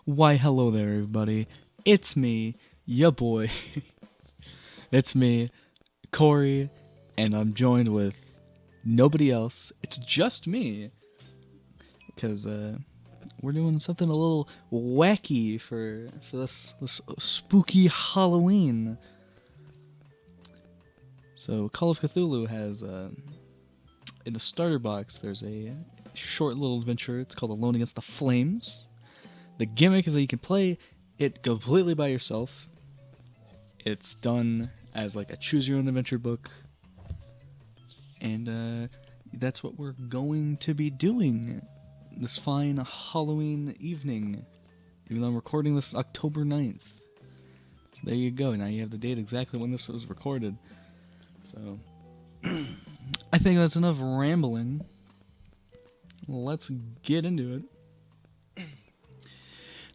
Why, hello there, everybody. It's me, ya boy. It's me, Corey, and I'm joined with nobody else. It's just me, because we're doing something a little wacky for this spooky Halloween. So, Call of Cthulhu has in the starter box. There's a short little adventure. It's called Alone Against the Flames. The gimmick is that you can play it completely by yourself. It's done as like a choose your own adventure book. And that's what we're going to be doing this fine Halloween evening. Even though I'm recording this October 9th. So there you go. Now you have the date exactly when this was recorded. So I think that's enough rambling. Let's get into it.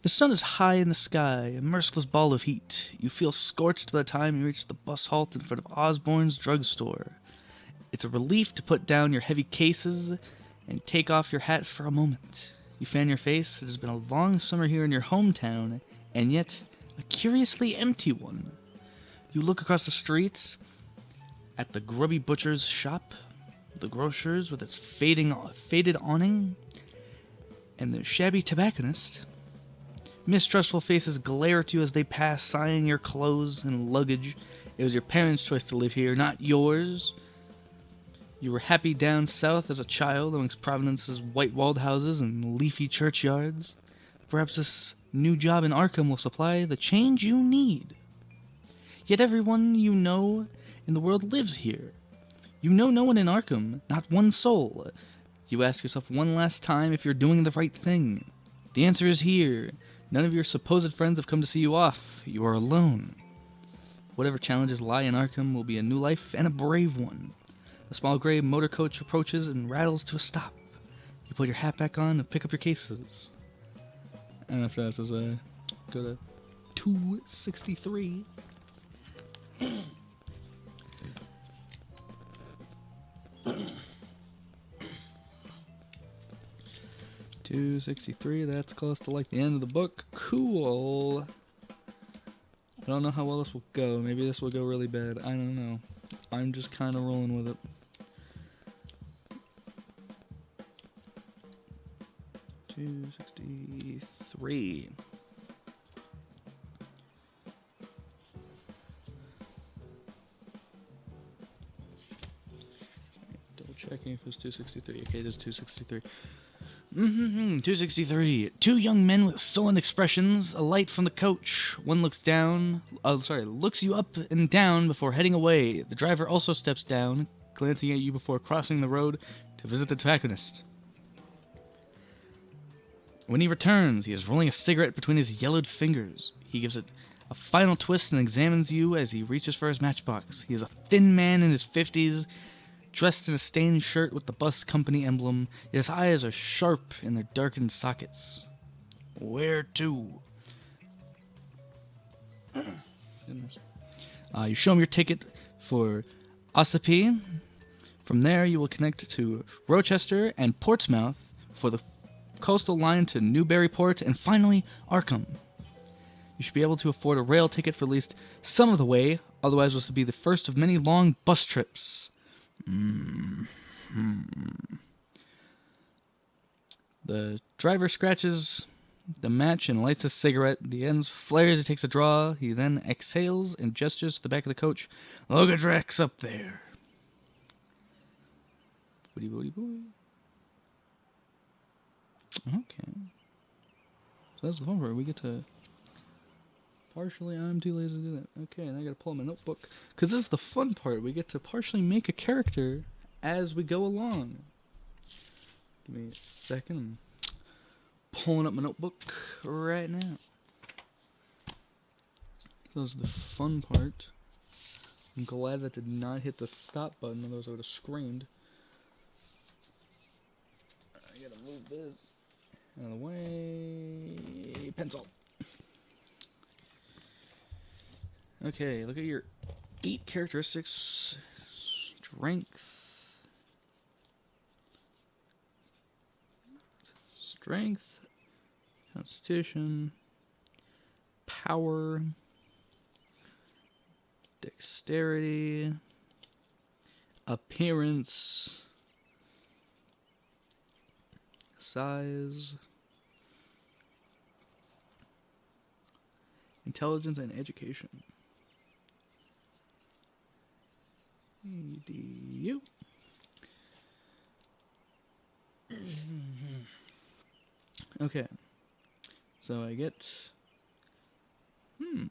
The sun is high in the sky, a merciless ball of heat. You feel scorched by the time you reach the bus halt in front of Osborne's drugstore. It's a relief to put down your heavy cases and take off your hat for a moment. You fan your face. It has been a long summer here in your hometown, and yet a curiously empty one. You look across the street at the grubby butcher's shop, the grocer's with its faded awning, and the shabby tobacconist. Mistrustful faces glare at you as they pass, sighing your clothes and luggage. It was your parents' choice to live here, not yours. You were happy down south as a child amongst Providence's white-walled houses and leafy churchyards. Perhaps this new job in Arkham will supply the change you need. Yet everyone you know in the world lives here. You know no one in Arkham, not one soul. You ask yourself one last time if you're doing the right thing. The answer is here. None of your supposed friends have come to see you off. You are alone. Whatever challenges lie in Arkham will be a new life and a brave one. The small gray motor coach approaches and rattles to a stop. You put your hat back on and pick up your cases. And after that it says, go to 263. 263, that's close to like the end of the book. Cool. I don't know how well this will go. Maybe this will go really bad. I don't know. I'm just kind of rolling with it. $263. Double checking if it's 263. Okay, it is 263. 263. Two young men with sullen expressions alight from the coach. One looks you up and down before heading away. The driver also steps down, glancing at you before crossing the road to visit the tobacconist. When he returns, he is rolling a cigarette between his yellowed fingers. He gives it a final twist and examines you as he reaches for his matchbox. He is a thin man in his 50s, dressed in a stained shirt with the bus company emblem. His eyes are sharp in their darkened sockets. Where to? You show him your ticket for Ossipee. From there, you will connect to Rochester and Portsmouth for the coastal line to Newburyport, and finally, Arkham. You should be able to afford a rail ticket for at least some of the way, otherwise this will be the first of many long bus trips. The driver scratches the match and lights a cigarette. The ends flare as he takes a draw. He then exhales and gestures to the back of the coach. Look at Rex up there. Booty booty boy. Okay. So that's the fun part. We get to... Partially, I'm too lazy to do that. Okay, and I gotta pull out my notebook. Because this is the fun part. We get to partially make a character as we go along. Give me a second. I'm pulling up my notebook right now. So this is the fun part. I'm glad that did not hit the stop button, otherwise I would have screamed. I gotta move this out of the way. Pencil. Okay, look at your 8 characteristics. Strength. Constitution, power, dexterity, appearance, size, intelligence, and education. EDU. Okay. So I get I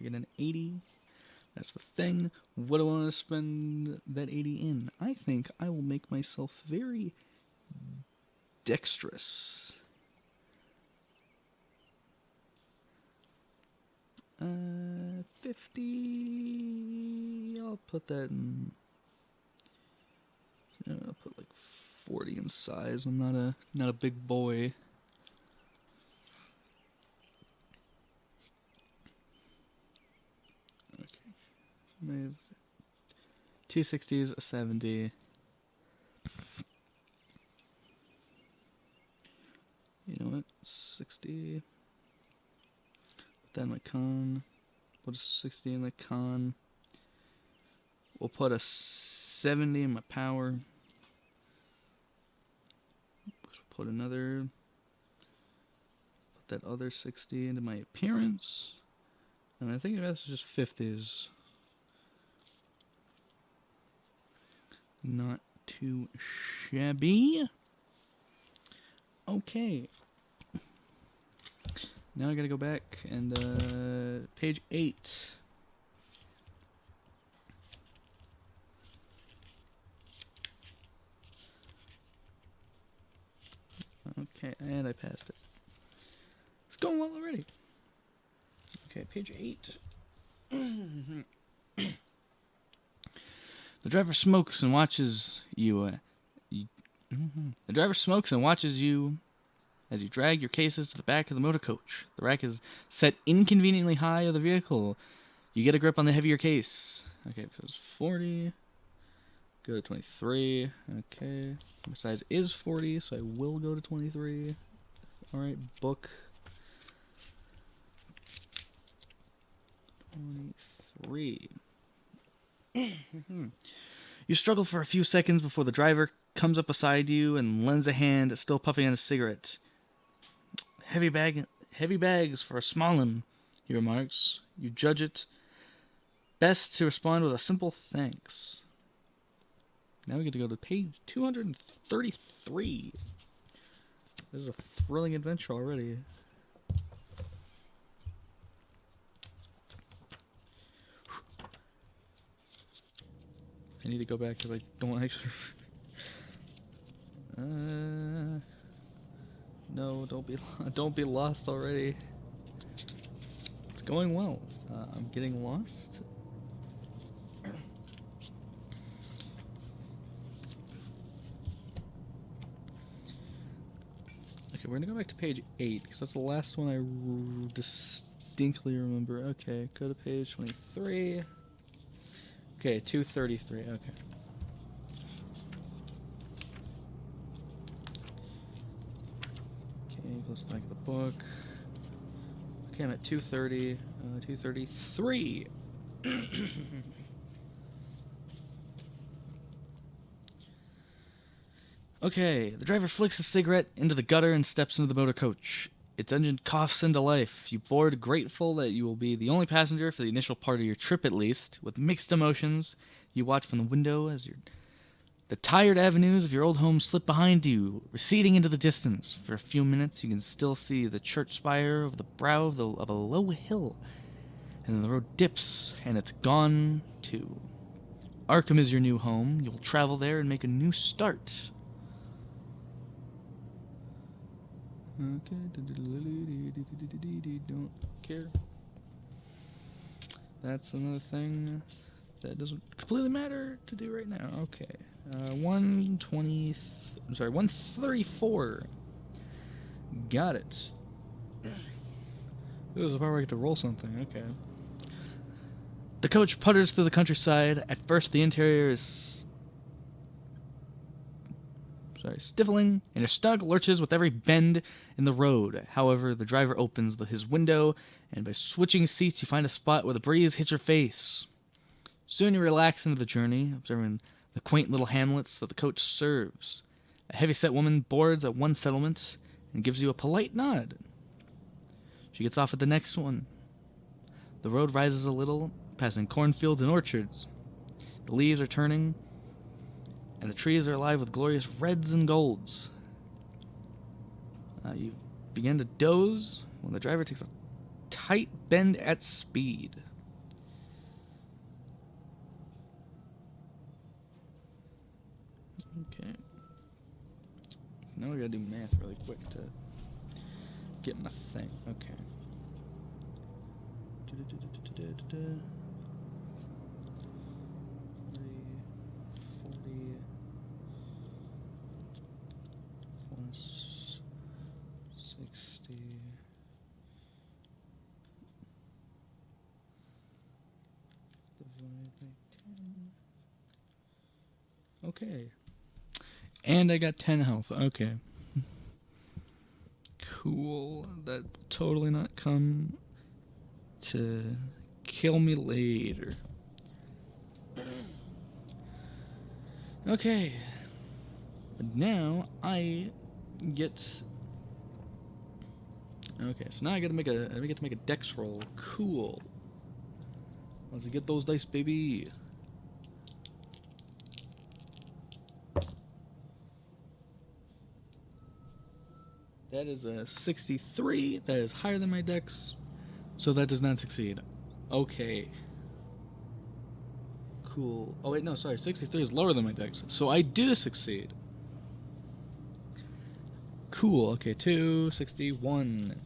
get an 80. That's the thing. What do I want to spend that 80 in? I think I will make myself very dexterous. 50. I'll put that in. I'll put like 40 in size. I'm not a big boy. Okay. I have 260s, a 70. You know what? 60. Put that in my con. Put a 60 in the con. We'll put a 70 in my power. Put another. Put that other 60 into my appearance. And I think that's just 50s. Not too shabby. Okay. Now I gotta go back and page 8. Okay, and I passed it. It's going well already. Okay, page 8. The driver smokes and watches you. The driver smokes and watches you as you drag your cases to the back of the motor coach. The rack is set inconveniently high of the vehicle. You get a grip on the heavier case. Okay, so it's 40. Go to 23. Okay. My size is 40, so I will go to 23. Alright, book. 23. You struggle for a few seconds before the driver comes up beside you and lends a hand, still puffing on a cigarette. Heavy bags for a smallin', he remarks. You judge it best to respond with a simple thanks. Now we get to go to page 233. This is a thrilling adventure already. I need to go back because I don't actually... No, don't be lost already. It's going well. I'm getting lost. Okay, we're gonna go back to page 8 because that's the last one I distinctly remember. Okay, go to page 23. Okay, 233. Okay. Close back of the book. Okay, I'm at 230. 233. Okay, the driver flicks his cigarette into the gutter and steps into the motor coach. Its engine coughs into life. You board, grateful that you will be the only passenger for the initial part of your trip at least. With mixed emotions, you watch from the window as the tired avenues of your old home slip behind you, receding into the distance. For a few minutes, you can still see the church spire over the brow of a low hill. And then the road dips, and it's gone, too. Arkham is your new home. You'll travel there and make a new start. Okay. Don't care. That's another thing that doesn't completely matter to do right now. Okay. 134. Got it. This is the part where I get to roll something. Okay. The coach putters through the countryside. At first, the interior is... stifling, and your stomach lurches with every bend in the road. However, the driver opens his window, and by switching seats, you find a spot where the breeze hits your face. Soon you relax into the journey, observing the quaint little hamlets that the coach serves. A heavy-set woman boards at one settlement and gives you a polite nod. She gets off at the next one. The road rises a little, passing cornfields and orchards. The leaves are turning, and the trees are alive with glorious reds and golds. You begin to doze when the driver takes a tight bend at speed. Okay. Now we gotta do math really quick to get my thing. Okay. 40 plus 60 divided by 10. Okay. And I got 10 health. Okay. Cool. That will totally not come to kill me later. Okay. But now I get... Okay, so now I get to make a dex roll. Cool. Let's get those dice, baby. That is a 63. That is higher than my dex. So that does not succeed. Okay. Cool. Oh, wait, no, sorry. 63 is lower than my dex. So I do succeed. Cool. Okay, 261.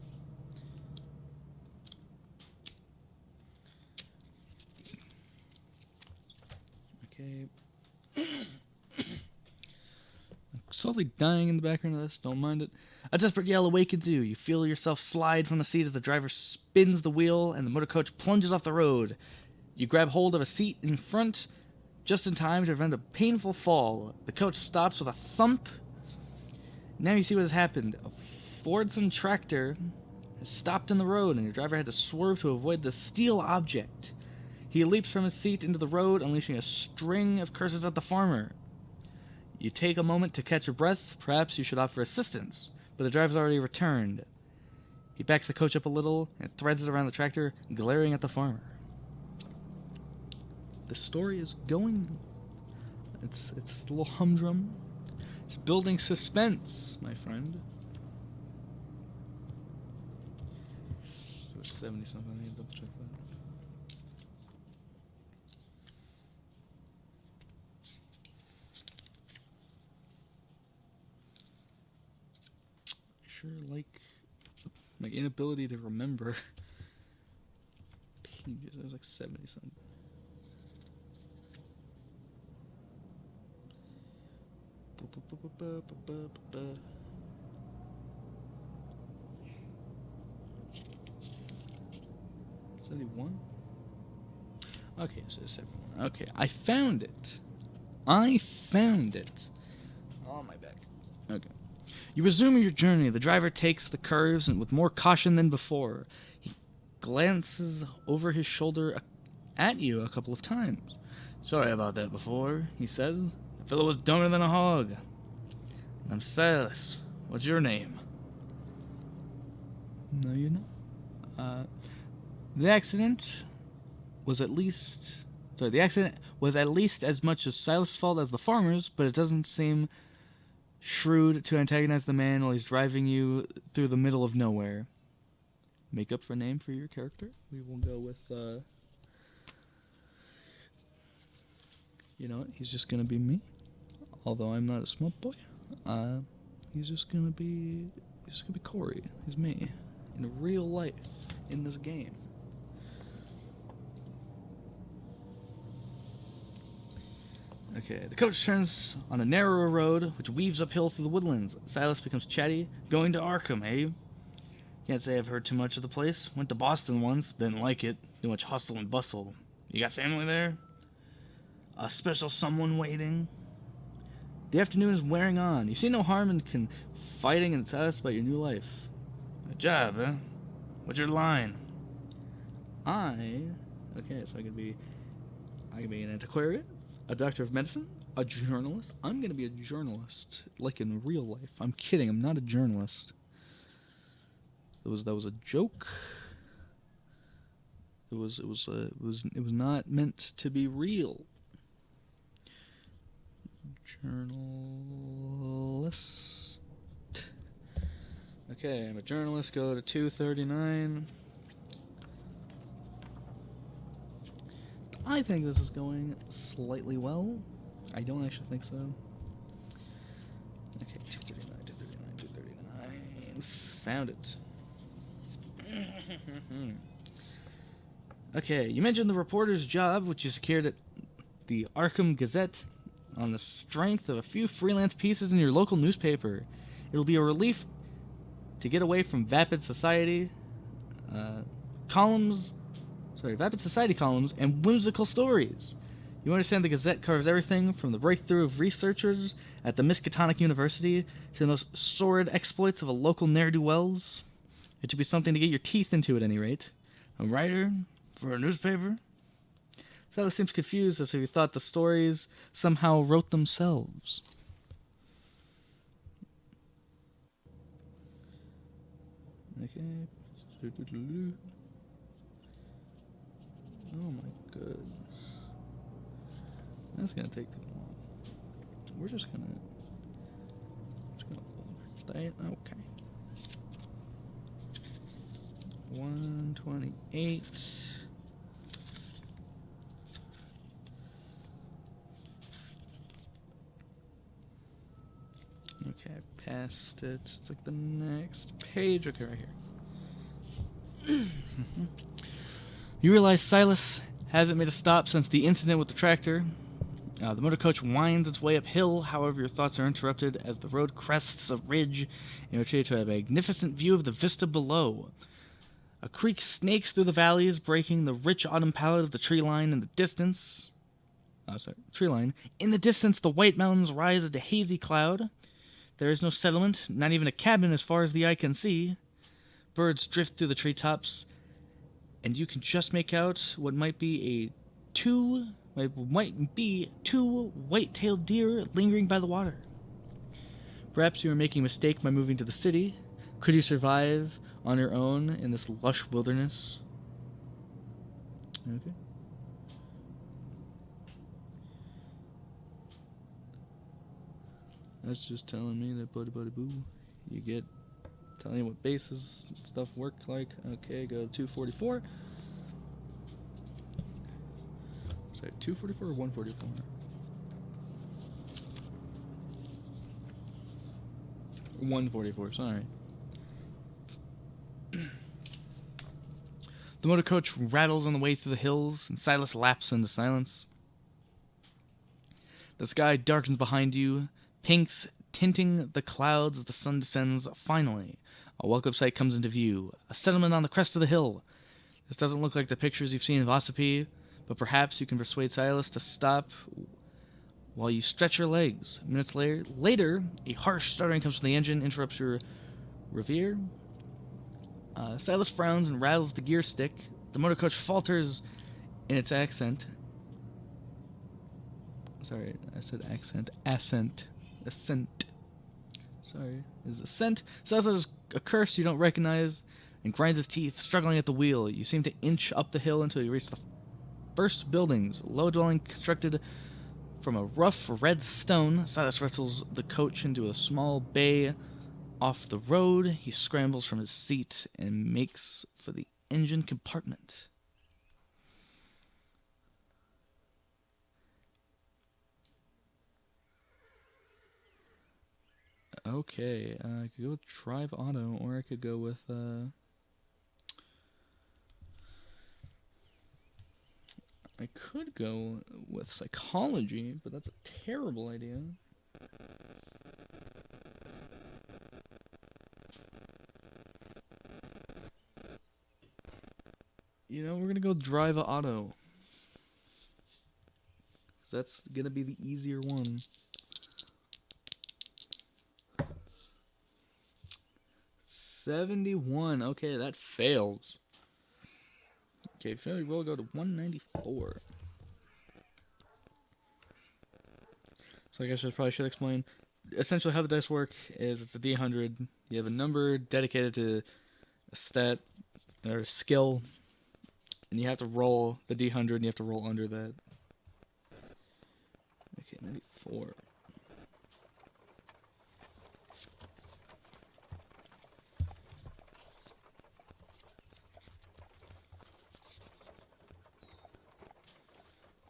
Okay. Slowly dying in the background of this. Don't mind it. A desperate yell awakens you. You feel yourself slide from the seat as the driver spins the wheel and the motor coach plunges off the road. You grab hold of a seat in front just in time to prevent a painful fall. The coach stops with a thump. Now you see what has happened. A Fordson tractor has stopped in the road and your driver had to swerve to avoid the steel object. He leaps from his seat into the road, unleashing a string of curses at the farmer. You take a moment to catch your breath. Perhaps you should offer assistance, but the driver's already returned. He backs the coach up a little and threads it around the tractor, glaring at the farmer. The story is going. It's a little humdrum. It's building suspense, my friend. So 70 something. I need to double check that. Sure, like my inability to remember pages. I was like 70 something. $71? Okay, so 71. Okay, I found it. Oh, my back. Okay. You resume your journey. The driver takes the curves and with more caution than before. He glances over his shoulder at you a couple of times. Sorry about that before, he says. The fellow was dumber than a hog. I'm Silas. What's your name? No, you're not. The accident was at least as much as Silas' fault as the farmer's, but it doesn't seem shrewd to antagonize the man while he's driving you through the middle of nowhere. Make up a name for your character. We will go with, you know what? He's just gonna be me. Although I'm not a smart boy. He's just gonna be Corey. He's me. In real life. In this game. Okay, the coach turns on a narrower road, which weaves uphill through the woodlands. Silas becomes chatty. Going to Arkham, eh? Can't say I've heard too much of the place. Went to Boston once, didn't like it. Too much hustle and bustle. You got family there? A special someone waiting? The afternoon is wearing on. You see no harm in fighting and tell us about your new life. Good job, huh? What's your line? Okay, so I can be an antiquarian, a doctor of medicine, a journalist. I'm gonna be a journalist, like in real life. I'm kidding. I'm not a journalist. That was a joke. It was not meant to be real. Journalist. Okay, I'm a journalist. Go to 239. I think this is going slightly well. I don't actually think so. Okay, 239. Found it. Okay, you mentioned the reporter's job, which you secured at the Arkham Gazette on the strength of a few freelance pieces in your local newspaper. It'll be a relief to get away from vapid society columns and whimsical stories. You understand the Gazette covers everything from the breakthrough of researchers at the Miskatonic University to the most sordid exploits of a local ne'er-do-wells. It should be something to get your teeth into at any rate. A writer for a newspaper? Silas seems confused as if he thought the stories somehow wrote themselves. Okay. Oh my goodness. That's gonna take too long. We're just gonna stay. Okay. 128. Okay, I passed it. It's like the next page. Okay, right here. You realize Silas hasn't made a stop since the incident with the tractor. The motor coach winds its way uphill. However, your thoughts are interrupted as the road crests a ridge in which you have a magnificent view of the vista below. A creek snakes through the valleys, breaking the rich autumn palette of the tree line in the distance. In the distance, the white mountains rise into hazy cloud. There is no settlement, not even a cabin as far as the eye can see. Birds drift through the treetops, and you can just make out what might be two white-tailed deer lingering by the water. Perhaps you are making a mistake by moving to the city. Could you survive on your own in this lush wilderness? Okay. That's just telling me that buddy boo. You get telling you what bases and stuff work like. Okay, go to 244. Sorry, 244 or 144? 144, sorry. The motor coach rattles on the way through the hills, and Silas lapses into silence. The sky darkens behind you, pinks tinting the clouds as the sun descends. Finally, a welcome sight comes into view, a settlement on the crest of the hill. This doesn't look like the pictures you've seen of Ossipee, but perhaps you can persuade Silas to stop while you stretch your legs. Minutes later, a harsh stuttering comes from the engine, interrupts your reverie. Silas frowns and rattles the gear stick. The motor coach falters in its accent. Sorry, I said accent. Ascent. Sorry, is ascent. Silas is a curse you don't recognize and grinds his teeth, struggling at the wheel. You seem to inch up the hill until you reach the first buildings, low dwelling constructed from a rough red stone. Silas wrestles the coach into a small bay off the road. He scrambles from his seat and makes for the engine compartment. Okay, I could go with Drive Auto, or I could go with I could go with Psychology, but that's a terrible idea. You know, we're gonna go Drive Auto. That's gonna be the easier one. 71. Okay, that fails. Okay, failure will go to 194. So I guess I probably should explain. Essentially, how the dice work is it's a D100. You have a number dedicated to a stat or skill, and you have to roll the D100, and you have to roll under that. Okay, 94.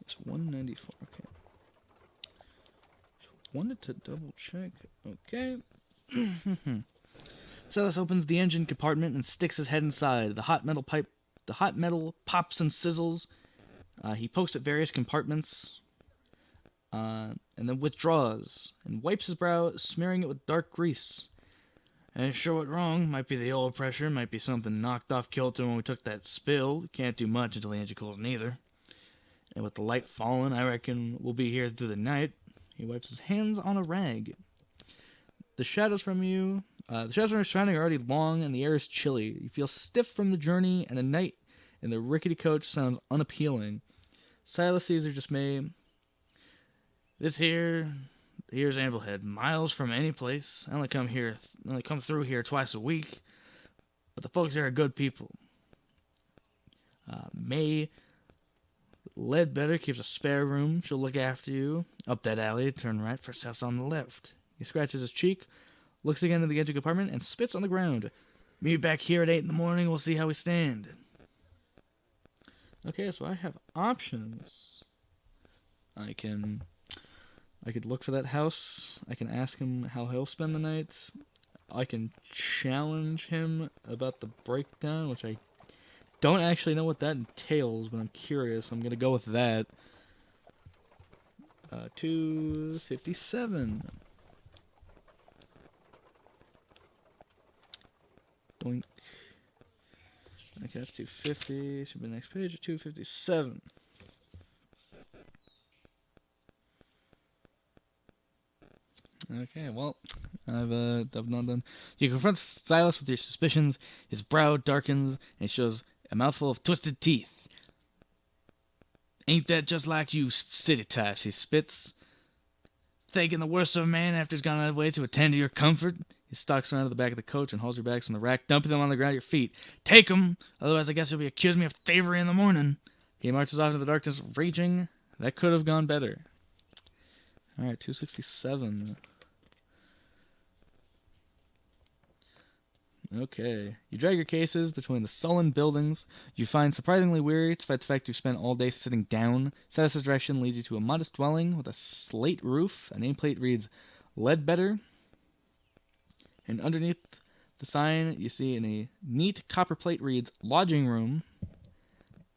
It's 194. Okay. Wanted to double check. Okay. Silas opens the engine compartment and sticks his head inside. The hot metal pops and sizzles. He pokes at various compartments, and then withdraws and wipes his brow, smearing it with dark grease. I ain't sure what wrong. Might be the oil pressure. Might be something knocked off kilter when we took that spill. Can't do much until the engine cools neither. And with the light falling, I reckon we'll be here through the night. He wipes his hands on a rag. The shadows from your surrounding are already long, and the air is chilly. You feel stiff from the journey, and the night in the rickety coach sounds unappealing. Silas sees her dismay. Here's Amblehead, miles from any place. I only come through here twice a week, but the folks here are good people. May Ledbetter keeps a spare room. She'll look after you. Up that alley, turn right, first house on the left. He scratches his cheek, looks again at the engine compartment, and spits on the ground. Meet back here at 8 in the morning. We'll see how we stand. Okay, so I have options. I could look for that house. I can ask him how he'll spend the night. I can challenge him about the breakdown, which I don't actually know what that entails, but I'm curious. I'm going to go with that. 257. Doink. Okay, that's 250. Should be the next page. 257. Okay, well, I've not done. You confront Silas with your suspicions. His brow darkens, and he shows a mouthful of twisted teeth. Ain't that just like you city types? He spits. Thinking the worst of a man after he's gone out of his way to attend to your comfort? He stalks around to the back of the coach and hauls your bags on the rack, dumping them on the ground at your feet. Take 'em, otherwise I guess you'll be accusing me of thievery in the morning. He marches off into the darkness, raging. That could have gone better. Alright, 267. Okay. You drag your cases between the sullen buildings. You find surprisingly weary, despite the fact you've spent all day sitting down. Silas's direction leads you to a modest dwelling with a slate roof. A nameplate reads, Ledbetter. And underneath the sign, you see in a neat copper plate reads, Lodging Room.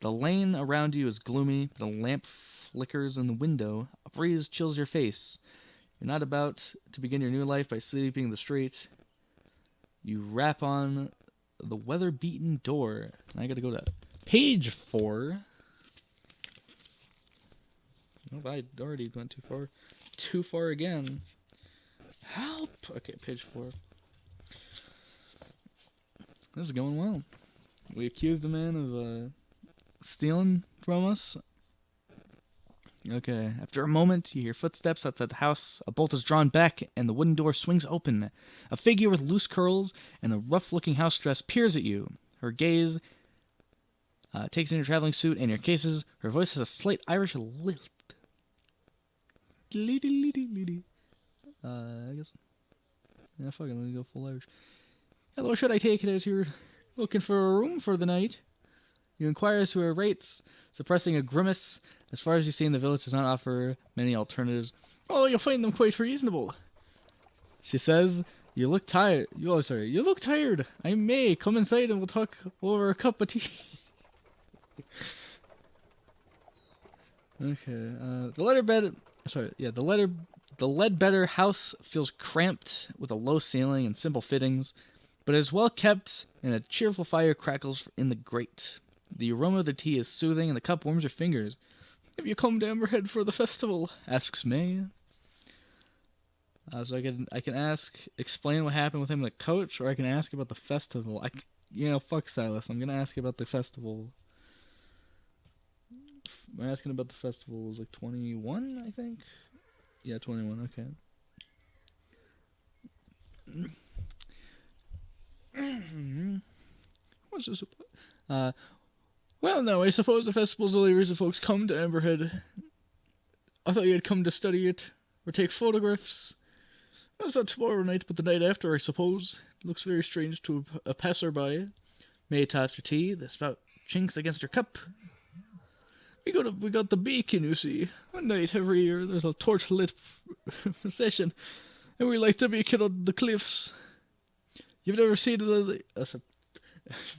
The lane around you is gloomy, but a lamp flickers in the window. A breeze chills your face. You're not about to begin your new life by sleeping in the street. You rap on the weather-beaten door. I gotta go to page 4. Oh, I already went too far. Too far again. Help! Okay, page 4. This is going well. We accused a man of stealing from us. Okay, after a moment, you hear footsteps outside the house. A bolt is drawn back, and the wooden door swings open. A figure with loose curls and a rough-looking house dress peers at you. Her gaze takes in your traveling suit and your cases. Her voice has a slight Irish lilt. I guess. Yeah, fucking let me go full Irish. Hello, should I take it as you're looking for a room for the night? You inquire as to her rates, suppressing a grimace. As far as you see in the village, does not offer many alternatives. Oh, you'll find them quite reasonable. She says, you look tired. You look tired. I may come inside and we'll talk over a cup of tea. Okay. The Ledbetter house feels cramped with a low ceiling and simple fittings, but it is well kept, and a cheerful fire crackles in the grate. The aroma of the tea is soothing, and the cup warms your fingers. Have you come to Amberhead for the festival? Asks May. So I can explain what happened with him, the coach, or I can ask about the festival. Fuck Silas. I'm gonna ask about the festival. I'm asking about the festival. It was like 21, I think. Yeah, 21. Okay. What's this about? Well, no, I suppose the festival's the only reason folks come to Amberhead. I thought you had come to study it, or take photographs. That's not tomorrow night, but the night after, I suppose. It looks very strange to a passerby. May taps her tea, the spout chinks against her cup. We got the beacon, you see. One night every year, there's a torch-lit procession, and we light the beacon on the cliffs. You've never seen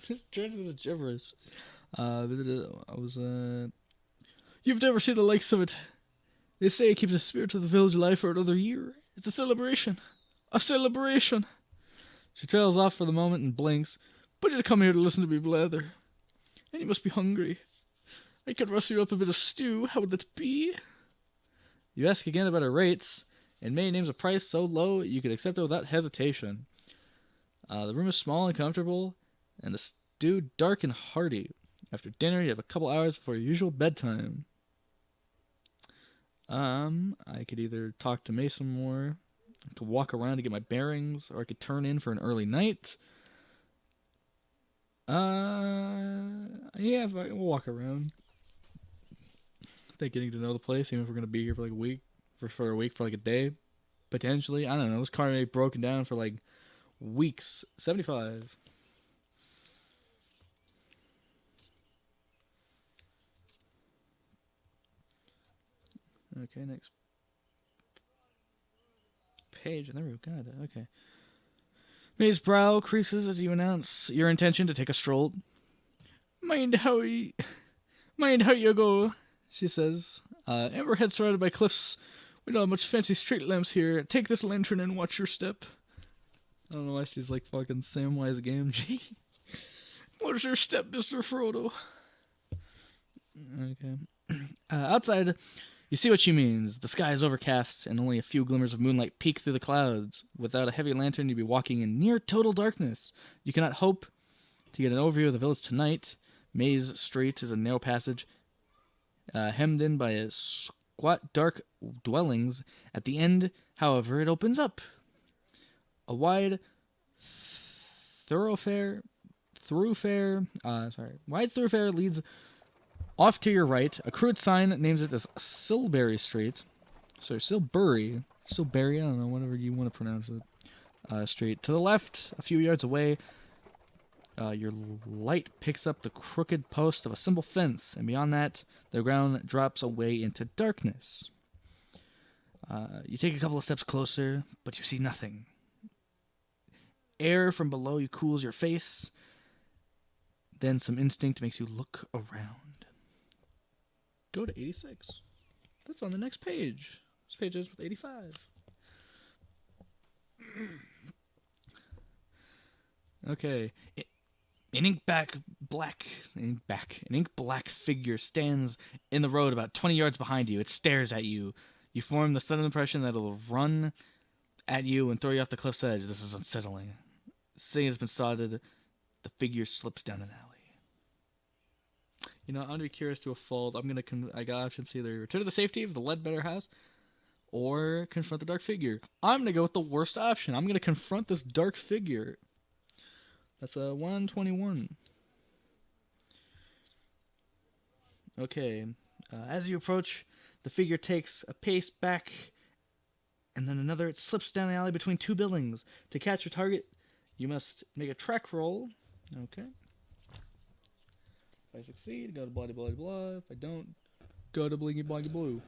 this turns into gibberish. You've never seen the likes of it. They say it keeps the spirit of the village alive for another year. It's a celebration. A celebration. She trails off for the moment and blinks. But you come here to listen to me blather. And you must be hungry. I could rustle you up a bit of stew. How would that be? You ask again about her rates, and May names a price so low you could accept it without hesitation. The room is small and comfortable, and the stew dark and hearty. After dinner, you have a couple hours before your usual bedtime. I could either talk to May some more, I could walk around to get my bearings, or I could turn in for an early night. Yeah, we'll walk around. I think getting to know the place, even if we're gonna be here for like a week, for a week, for like a day, potentially. I don't know. This car may be broken down for like weeks. 75. Okay, next page. And there we go. Got it. Okay. May's brow creases as you announce your intention to take a stroll. Mind how you go, she says. Amberhead's surrounded by cliffs. We don't have much fancy street lamps here. Take this lantern and watch your step. I don't know why she's like fucking Samwise Gamgee. Watch your step, Mr. Frodo. Okay. Outside, you see what she means. The sky is overcast, and only a few glimmers of moonlight peek through the clouds. Without a heavy lantern, you'd be walking in near total darkness. You cannot hope to get an overview of the village tonight. Maze Street is a narrow passage, hemmed in by squat, dark dwellings. At the end, however, it opens up. A wide thoroughfare leads off to your right. A crude sign names it as Silbury Street. Sorry, Silbury, I don't know, whatever you want to pronounce it. Street. To the left, a few yards away, your light picks up the crooked post of a simple fence, and beyond that, the ground drops away into darkness. You take a couple of steps closer, but you see nothing. Air from below you cools your face. Then some instinct makes you look around. Go to 86. That's on the next page. This page is with 85. Okay. An ink black figure stands in the road about 20 yards behind you. It stares at you. You form the sudden impression that it'll run at you and throw you off the cliff's edge. This is unsettling. Saying has been started. The figure slips down an alley. You know, I'm gonna be curious to a fault. I got options either return to the safety of the Ledbetter house or confront the dark figure. I'm gonna go with the worst option. I'm gonna confront this dark figure. That's a 121. Okay. As you approach, the figure takes a pace back, and then another. It slips down the alley between two buildings. To catch your target, you must make a track roll. Okay. If I succeed, go to blah blah blah. If I don't, go to blingy blingy blue.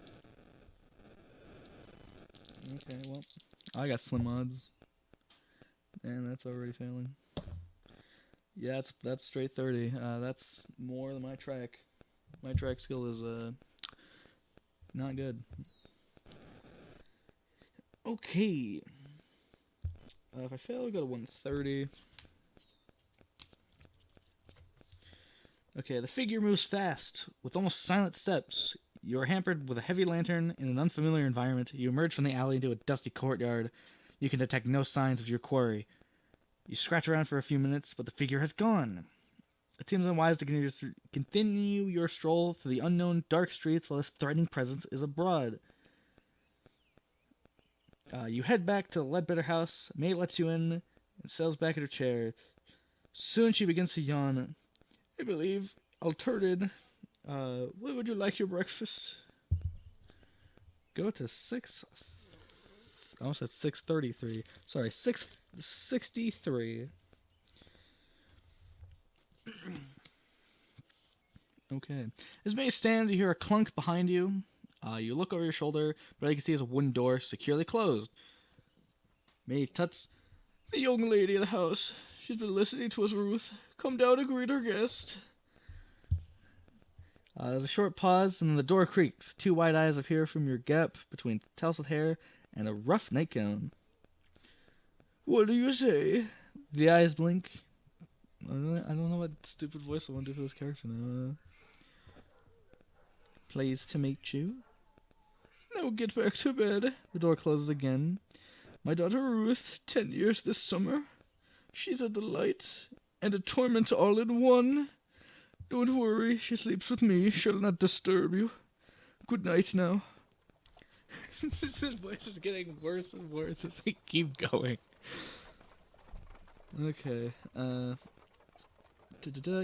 Okay, well, I got slim odds, and that's already failing. Yeah, that's straight 30. That's more than my track. My track skill is not good. Okay. If I fail, I'll go to 130. Okay, the figure moves fast, with almost silent steps. You are hampered with a heavy lantern in an unfamiliar environment. You emerge from the alley into a dusty courtyard. You can detect no signs of your quarry. You scratch around for a few minutes, but the figure has gone. It seems unwise to continue your stroll through the unknown dark streets while this threatening presence is abroad. You head back to the Ledbetter house. May lets you in and settles back in her chair. Soon she begins to yawn. I believe I'll turn in. What would you like your breakfast? Go to 6. I almost said 6:33. Sorry, 6:63. Okay. As May stands, you hear a clunk behind you. You look over your shoulder, but all you can see is a wooden door securely closed. May tuts. The young lady of the house. She's been listening to us, Ruth. Come down and greet her guest. There's a short pause, and then the door creaks. 2 wide eyes appear from your gap between tousled hair and a rough nightgown. What do you say? The eyes blink. I don't know what stupid voice I want to do for this character now. Pleased to meet you. Now get back to bed. The door closes again. My daughter Ruth, 10 years this summer. She's a delight and a torment all in one. Don't worry, she sleeps with me. She'll not disturb you. Good night now. This voice is getting worse and worse as we keep going. Okay, you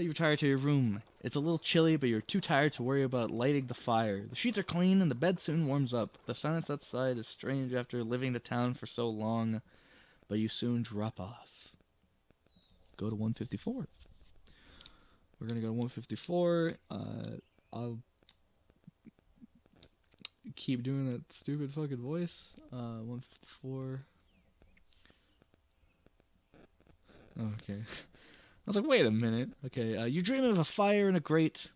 retire to your room. It's a little chilly, but you're too tired to worry about lighting the fire. The sheets are clean, and the bed soon warms up. The silence outside is strange after living the town for so long, but you soon drop off. Go to 154. We're gonna go to 154. I'll keep doing that stupid fucking voice. 154. Okay. I was like, wait a minute. Okay, you dream of a fire in a grate.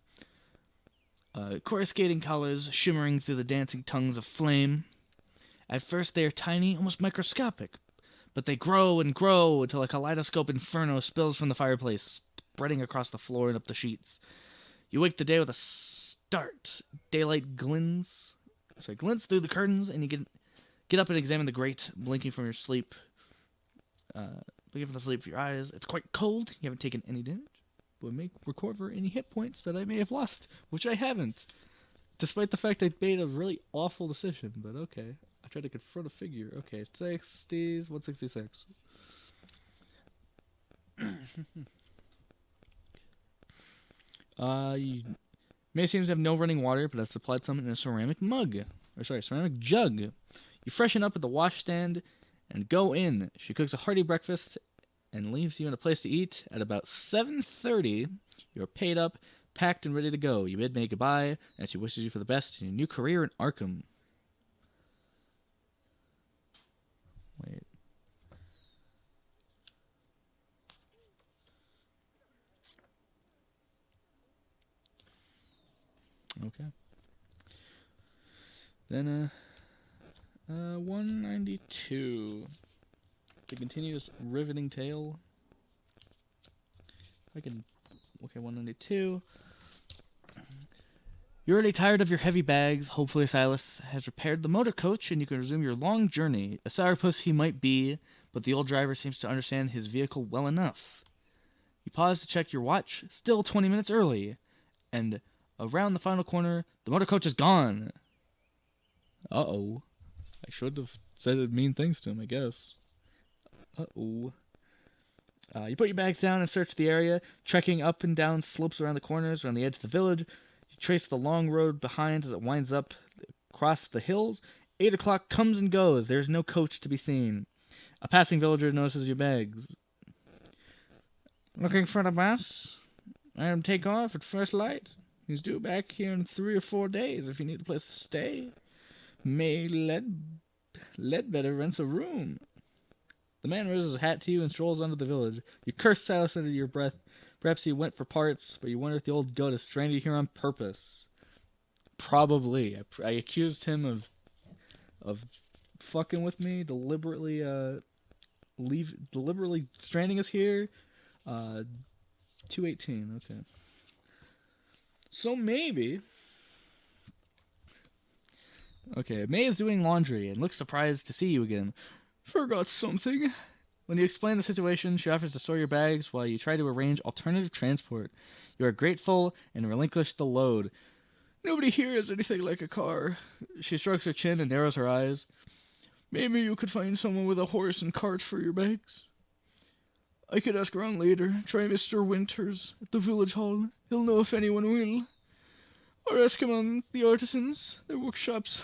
Coruscating colors shimmering through the dancing tongues of flame. At first they are tiny, almost microscopic. But they grow and grow until a kaleidoscope inferno spills from the fireplace, spreading across the floor and up the sheets. You wake the day with a start. Daylight glints through the curtains, and you get up and examine the grate, blinking from your sleep. Looking from the sleep of your eyes. It's quite cold. You haven't taken any damage, but may recover any hit points that I may have lost, which I haven't, despite the fact I made a really awful decision. But okay, I tried to confront a figure. Okay, 60s, 166. You may seem to have no running water, but has supplied some in a ceramic jug. You freshen up at the washstand and go in. She cooks a hearty breakfast and leaves you in a place to eat. At about 7:30, you're paid up, packed, and ready to go. You bid May goodbye, and she wishes you for the best in your new career in Arkham. Wait. Okay. Then, 192. To continue this riveting tale. Okay, 192. You're already tired of your heavy bags. Hopefully Silas has repaired the motor coach and you can resume your long journey. A sourpuss he might be, but the old driver seems to understand his vehicle well enough. You pause to check your watch, still 20 minutes early, and around the final corner, the motor coach is gone. Uh-oh. I should have said mean things to him, I guess. Uh-oh. You put your bags down and search the area, trekking up and down slopes around the corners, around the edge of the village. You trace the long road behind as it winds up across the hills. 8 o'clock comes and goes. There's no coach to be seen. A passing villager notices your bags. Looking for the bus? I'll take off at first light. He's due back here in 3 or 4 days if you need a place to stay. May Ledbetter rents a room. The man raises his hat to you and strolls onto the village. You curse Silas under your breath. Perhaps he went for parts, but you wonder if the old goat is stranded you here on purpose. Probably. I accused him of fucking with me, deliberately stranding us here. 218. Okay. So maybe Okay, May is doing laundry and looks surprised to see you again. Forgot something. When you explain the situation, she offers to store your bags while you try to arrange alternative transport. You are grateful and relinquish the load. Nobody here has anything like a car. She strokes her chin and narrows her eyes. Maybe you could find someone with a horse and cart for your bags. I could ask around later. Try Mr. Winters at the village hall. He'll know if anyone will. Or ask among the artisans. Their workshops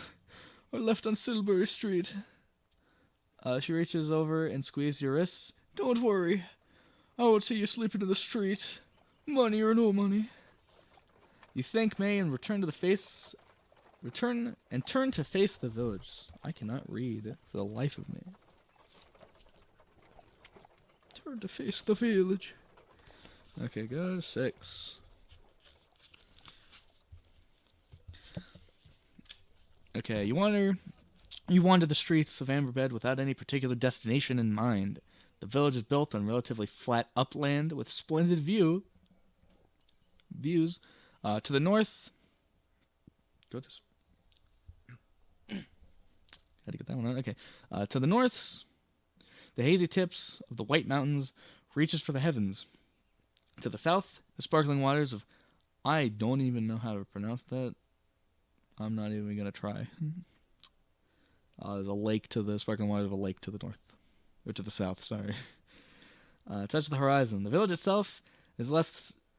are left on Silbury Street. She reaches over and squeezes your wrists. Don't worry. I won't see you sleeping in the street. Money or no money. You thank May and turn to face the village. I cannot read for the life of me. Turn to face the village. Okay, go 6. Okay, you wander the streets of Amberbed without any particular destination in mind. The village is built on relatively flat upland with splendid views. To the north, go this. Had to get that one on. Okay. To the north, the hazy tips of the White Mountains reaches for the heavens. To the south, the sparkling waters of... I don't even know how to pronounce that. I'm not even going to try. There's a lake to the sparkling waters of a lake to the north. Or to the south, sorry. Touch the horizon. The village itself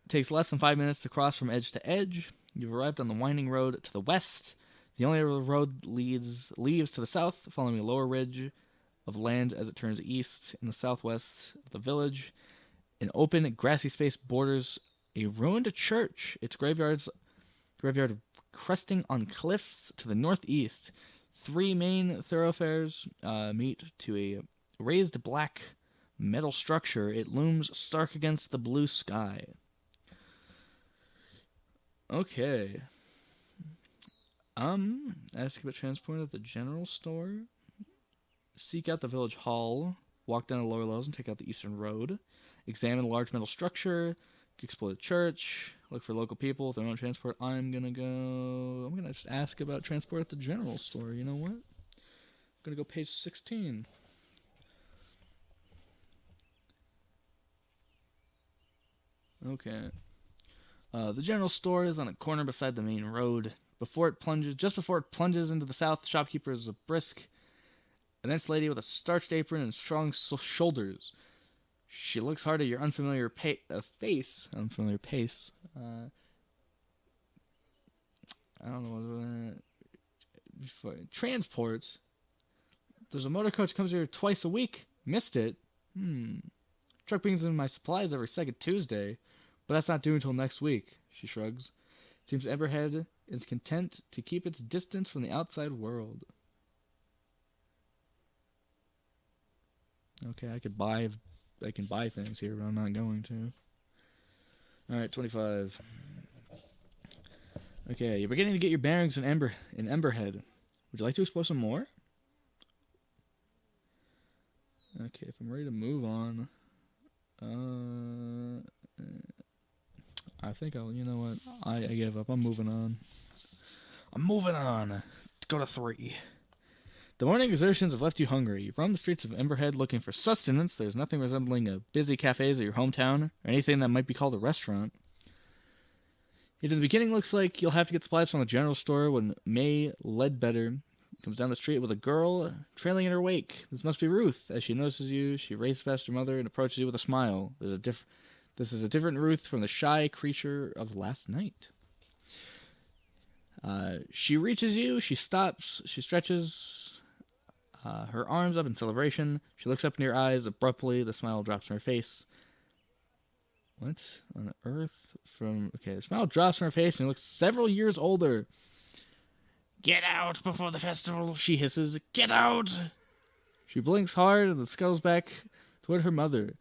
takes less than 5 minutes to cross from edge to edge. You've arrived on the winding road to the west. The only road leaves to the south, following a lower ridge of land as it turns east. In the southwest of the village, an open, grassy space borders a ruined church. Its graveyard cresting on cliffs to the northeast. 3 main thoroughfares meet to a raised black metal structure. It looms stark against the blue sky. Okay. Ask about transport at the general store. Seek out the village hall. Walk down the lower levels and take out the eastern road. Examine the large metal structure. Explore the church. Look for local people. If they want transport, I'm gonna just ask about transport at the general store. You know what? I'm gonna go page 16. Okay. The general store is on a corner beside the main road. Just before it plunges into the south, the shopkeeper is a brisk, immense lady with a starched apron and strong shoulders. She looks hard at your unfamiliar pace. I don't know what transport. There's a motor coach comes here twice a week. Missed it. Truck brings in my supplies every second Tuesday, but that's not due until next week. She shrugs. Seems Emberhead is content to keep its distance from the outside world. Okay, I can buy things here, but I'm not going to. Alright, 25. Okay, you're beginning to get your bearings in Emberhead. Would you like to explore some more? Okay, if I'm ready to move on. I think you know what? I give up. I'm moving on. Go to 3. The morning exertions have left you hungry. You've roamed the streets of Emberhead looking for sustenance. There's nothing resembling a busy cafes at your hometown, or anything that might be called a restaurant. It in the beginning looks like you'll have to get supplies from the general store when May Ledbetter comes down the street with a girl trailing in her wake. This must be Ruth. As she notices you, she races past her mother and approaches you with a smile. This is a different Ruth from the shy creature of last night. She reaches you. She stops. She stretches her arms up in celebration. She looks up in your eyes abruptly. The smile drops from her face. What on earth? The smile drops from her face and looks several years older. Get out before the festival, she hisses. Get out! She blinks hard and then scuttles back toward her mother.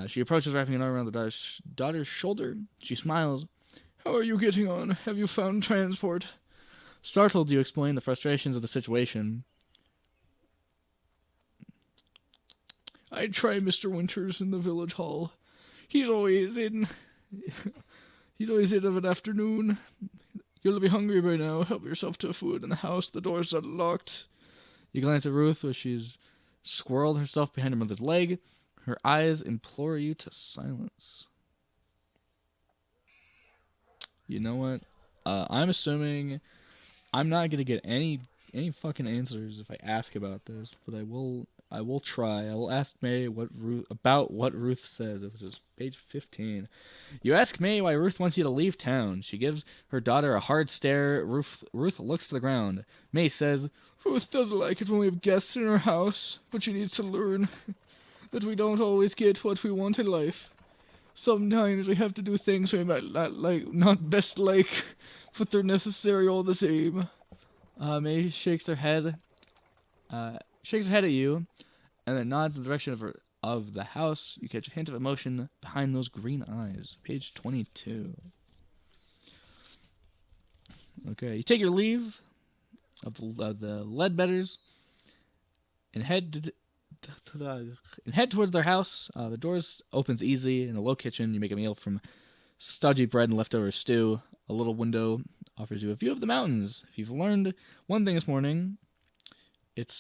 She approaches, wrapping an arm around the daughter's shoulder. She smiles. How are you getting on? Have you found transport? Startled, you explain the frustrations of the situation. I'd try Mr. Winters in the village hall. He's always in of an afternoon. You'll be hungry by now. Help yourself to food in the house. The doors are locked. You glance at Ruth where she's squirreled herself behind her mother's leg. Her eyes implore you to silence. You know what? I'm assuming I'm not gonna get any fucking answers if I ask about this, but I will try. I will ask May what Ruth said, which is page 15. You ask May why Ruth wants you to leave town. She gives her daughter a hard stare. Ruth looks to the ground. May says, Ruth doesn't like it when we have guests in her house, but she needs to learn that we don't always get what we want in life. Sometimes we have to do things we might not best like, but they're necessary all the same. May shakes her head at you, and then nods in the direction of the house. You catch a hint of emotion behind those green eyes. Page 22. Okay, you take your leave of the Ledbetters and head towards their house. The doors opens easy in a low kitchen. You make a meal from stodgy bread and leftover stew. A little window offers you a view of the mountains. If you've learned one thing this morning, it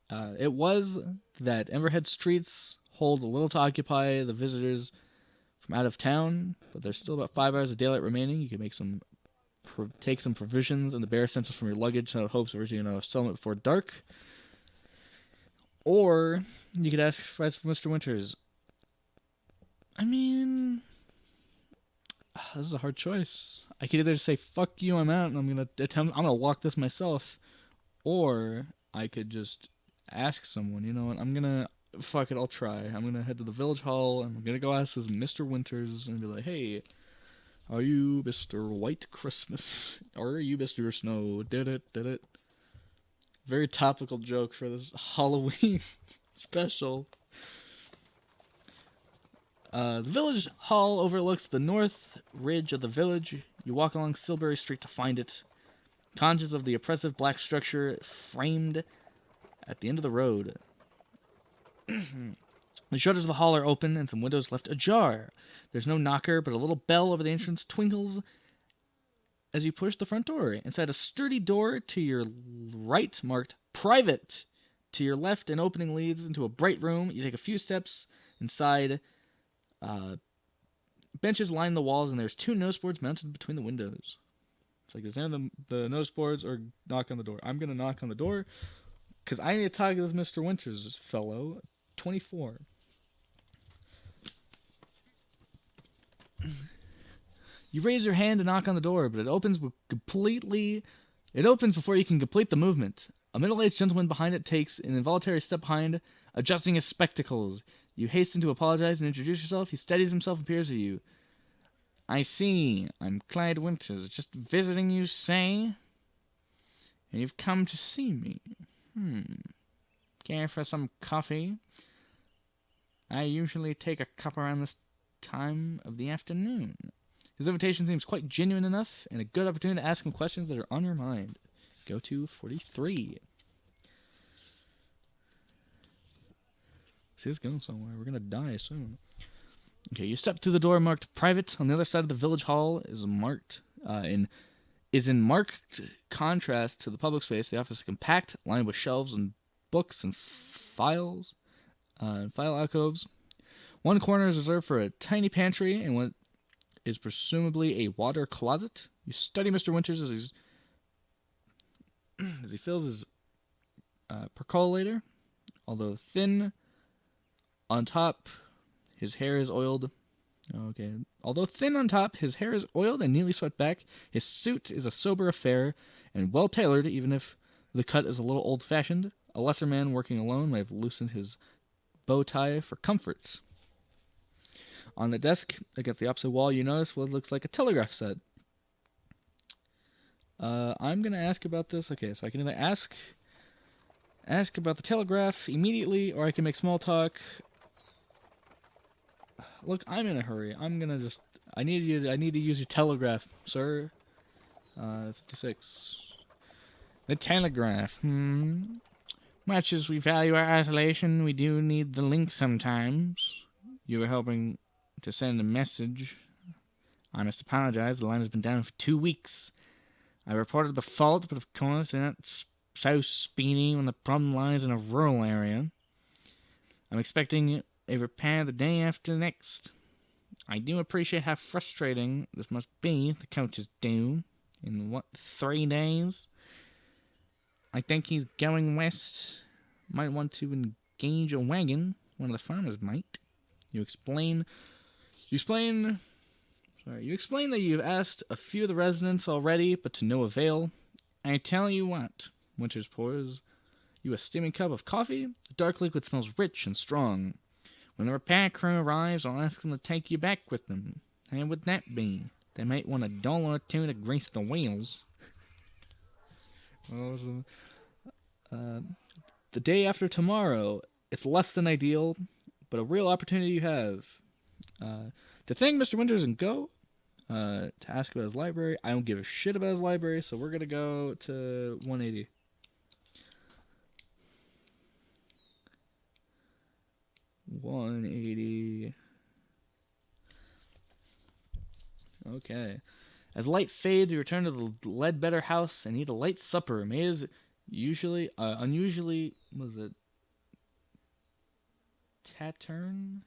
was that Emberhead streets hold a little to occupy the visitors from out of town, but there's still about 5 hours of daylight remaining. You can take some provisions and the bare essentials from your luggage in hopes of reaching another settlement before dark. Or you could ask for Mr. Winters. I mean, this is a hard choice. I could either say "fuck you, I'm out," and I'm gonna walk this myself, or I could just ask someone. You know what? Fuck it. I'll try. I'm gonna head to the village hall and I'm gonna go ask this Mr. Winters and be like, "Hey, are you Mr. White Christmas? Or are you Mr. Snow? Did it?" Very topical joke for this Halloween special. The village hall overlooks the north ridge of the village. You walk along Silbury Street to find it, conscious of the oppressive black structure framed at the end of the road. The shutters of the hall are open and some windows left ajar. There's no knocker, but a little bell over the entrance twinkles as you push the front door. Inside a sturdy door to your right marked private. To your left, an opening leads into a bright room. You take a few steps inside. Benches line the walls, and there's 2 notice boards mounted between the windows. It's like, is there the notice boards or knock on the door? I'm going to knock on the door because I need to talk to this Mr. Winters fellow, 24. You raise your hand to knock on the door, but it opens before you can complete the movement. A middle-aged gentleman behind it takes an involuntary step behind, adjusting his spectacles. You hasten to apologize and introduce yourself. He steadies himself and peers at you. I see. I'm Clyde Winters. Just visiting you, say? And you've come to see me. Care for some coffee? I usually take a cup around this time of the afternoon. His invitation seems quite genuine enough, and a good opportunity to ask him questions that are on your mind. Go to 43. See, it's going somewhere. We're going to die soon. Okay, you step through the door marked private. On the other side of the village hall is marked in marked contrast to the public space. The office is compact, lined with shelves and books and files, and file alcoves. One corner is reserved for a tiny pantry and what is presumably a water closet. You study Mr. Winters as he fills his percolator. Although thin on top, his hair is oiled. Okay. Although thin on top, his hair is oiled and neatly swept back. His suit is a sober affair and well tailored, even if the cut is a little old-fashioned. A lesser man working alone might have loosened his bow tie for comfort. On the desk against the opposite wall, you notice what looks like a telegraph set. I'm going to ask about this. Okay, so I can either ask about the telegraph immediately, or I can make small talk. Look, I'm in a hurry. I need to use your telegraph, sir. 56. The telegraph. Much as we value our isolation, we do need the link sometimes. You were hoping to send a message. I must apologize. The line has been down for 2 weeks. I reported the fault, but of course they're not so speedy when the problem lies in a rural area. I'm expecting a repair the day after next. I do appreciate how frustrating this must be. The coach is due in, 3 days? I think he's going west. Might want to engage a wagon. One of the farmers might. You explain that you've asked a few of the residents already, but to no avail. I tell you what, Winters pours you a steaming cup of coffee. The dark liquid smells rich and strong. When the repair crew arrives, I'll ask them to take you back with them. How would that be? They might want $1 or 2 to grease the wheels. The day after tomorrow. It's less than ideal, but a real opportunity you have. To thank Mr. Winters and go. To ask about his library. I don't give a shit about his library, so we're going to go to 180. Okay. As light fades, you return to the Ledbetter house and eat a light supper. Made as unusually, taciturn?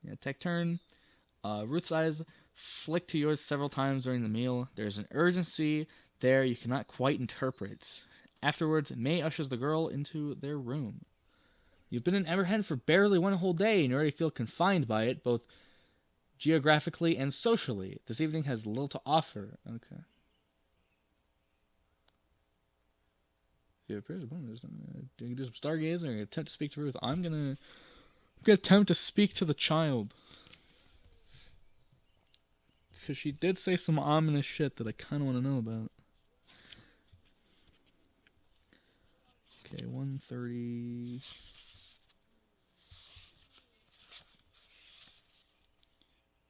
Yeah, taciturn. Ruth's eyes flick to yours several times during the meal. There's an urgency there you cannot quite interpret. Afterwards, May ushers the girl into their room. You've been in Everhead for barely 1 whole day, and you already feel confined by it, both geographically and socially. This evening has little to offer. Okay. Yeah, appears abundant. You can do some stargazing or attempt to speak to Ruth. I'm gonna attempt to speak to the child. Because she did say some ominous shit that I kind of want to know about. Okay, 130.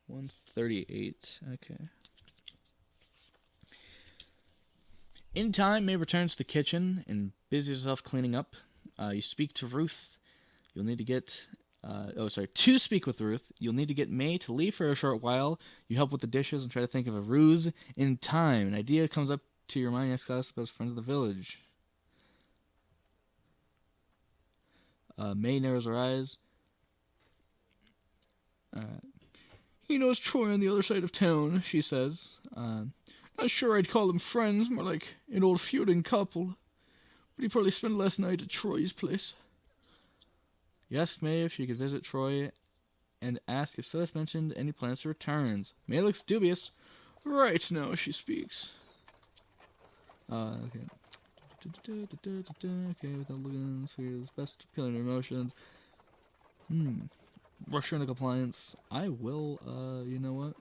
138. Okay. In time, May returns to the kitchen and busies herself cleaning up. You speak to Ruth. You'll need to get... to speak with Ruth, you'll need to get May to leave for a short while. You help with the dishes and try to think of a ruse. In time, an idea comes up to your mind. Ask us about friends of the village. May narrows her eyes. He knows Troy on the other side of town, she says. Not sure I'd call them friends, more like an old feuding couple. But he probably spent last night at Troy's place. You ask May if she could visit Troy and ask if Celeste mentioned any plans to returns. May looks dubious. Right now, she speaks. Okay. Okay, without looking to his best appealing to emotions. Rush into compliance. I will, you know what?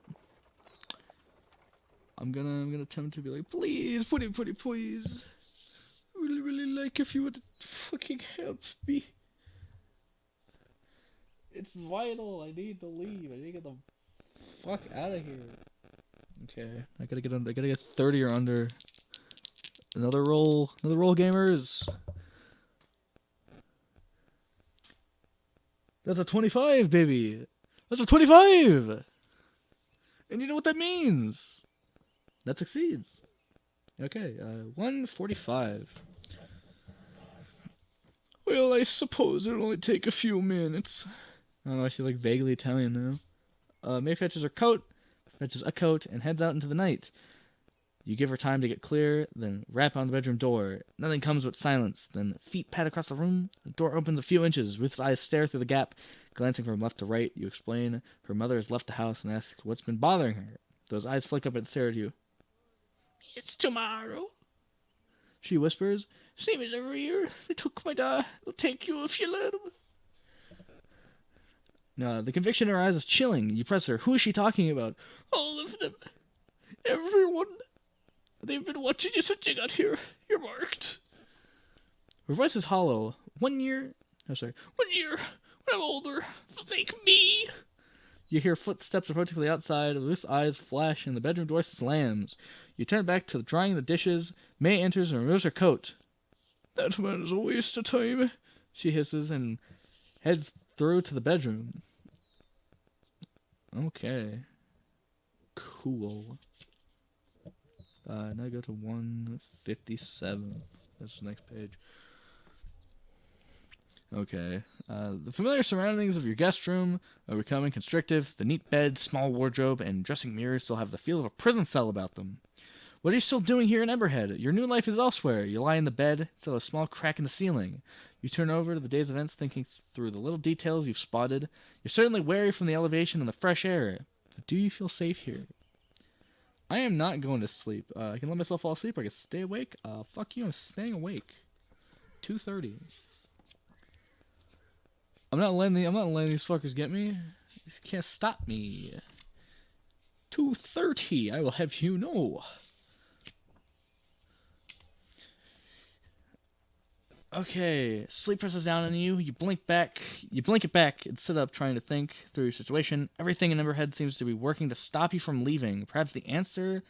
I'm gonna attempt to be like, please, please. I really like if you would fucking help me. It's vital. I need to leave. I need to get the fuck out of here. Okay, I gotta get 30 or under. Another roll, gamers. That's a 25, baby. That's a 25. And you know what that means? That succeeds. Okay, 145. Well, I suppose it'll only take a few minutes. I don't know, she's like vaguely Italian now. May fetches a coat, and heads out into the night. You give her time to get clear, then rap on the bedroom door. Nothing comes but silence. Then feet pat across the room. The door opens a few inches. Ruth's eyes stare through the gap. Glancing from left to right, you explain her mother has left the house and ask what's been bothering her. Those eyes flick up and stare at you. It's tomorrow, she whispers. Same as every year. They took my dad. They'll take you if you let them. The conviction in her eyes is chilling. You press her. Who is she talking about? All of them. Everyone. They've been watching you since you got here. You're marked. Her voice is hollow. 1 year. 1 year. When I'm older, they'll take me. You hear footsteps approaching from the outside. Loose eyes flash and the bedroom door slams. You turn back to drying the dishes. May enters and removes her coat. That man is a waste of time, she hisses and heads through to the bedroom. Okay. Cool. Now go to 157. That's the next page. Okay. The familiar surroundings of your guest room are becoming constrictive. The neat bed, small wardrobe, and dressing mirrors still have the feel of a prison cell about them. What are you still doing here in Emberhead? Your new life is elsewhere. You lie in the bed, still a small crack in the ceiling. You turn over to the day's events, thinking through the little details you've spotted. You're certainly wary from the elevation and the fresh air. But do you feel safe here? I am not going to sleep. I can let myself fall asleep or I can stay awake. Fuck you, I'm staying awake. 2:30. I'm not letting these fuckers get me. You can't stop me. 2:30, I will have you know. Okay, sleep presses down on you. You blink it back and sit up, trying to think through your situation. Everything in Emberhead seems to be working to stop you from leaving. Perhaps the answer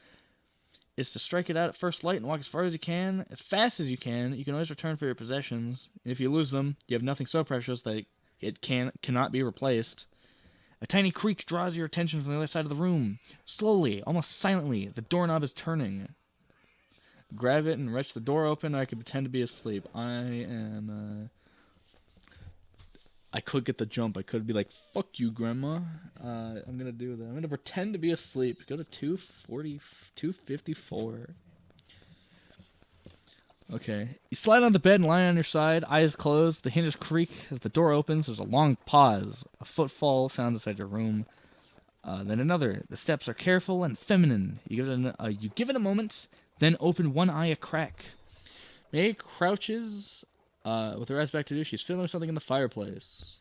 is to strike it out at first light and walk as far as you can, as fast as you can. You can always return for your possessions. And if you lose them, you have nothing so precious that it cannot be replaced. A tiny creak draws your attention from the other side of the room. Slowly, almost silently, the doorknob is turning. Grab it and wrench the door open, or I could pretend to be asleep. I could get the jump. I could be like, fuck you, Grandma. I'm gonna do that. I'm gonna pretend to be asleep. Go to 254. Okay. You slide on the bed and lie on your side, eyes closed. The hinges creak as the door opens. There's a long pause. A footfall sounds inside your room. Then another. The steps are careful and feminine. You give it a moment, then open one eye a crack. May crouches with her eyes back to do. She's fiddling something in the fireplace.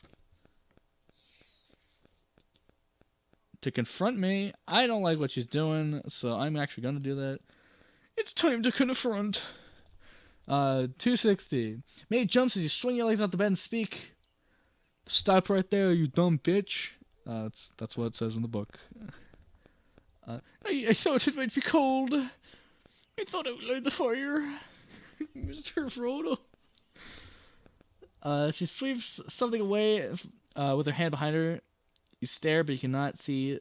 To confront me, I don't like what she's doing, so I'm actually going to do that. It's time to confront. 260. May jumps as you swing your legs out the bed and speak. Stop right there, you dumb bitch. That's what it says in the book. I thought it might be cold. I thought I would light the fire. Mr. Frodo. She sweeps something away with her hand behind her. You stare, but you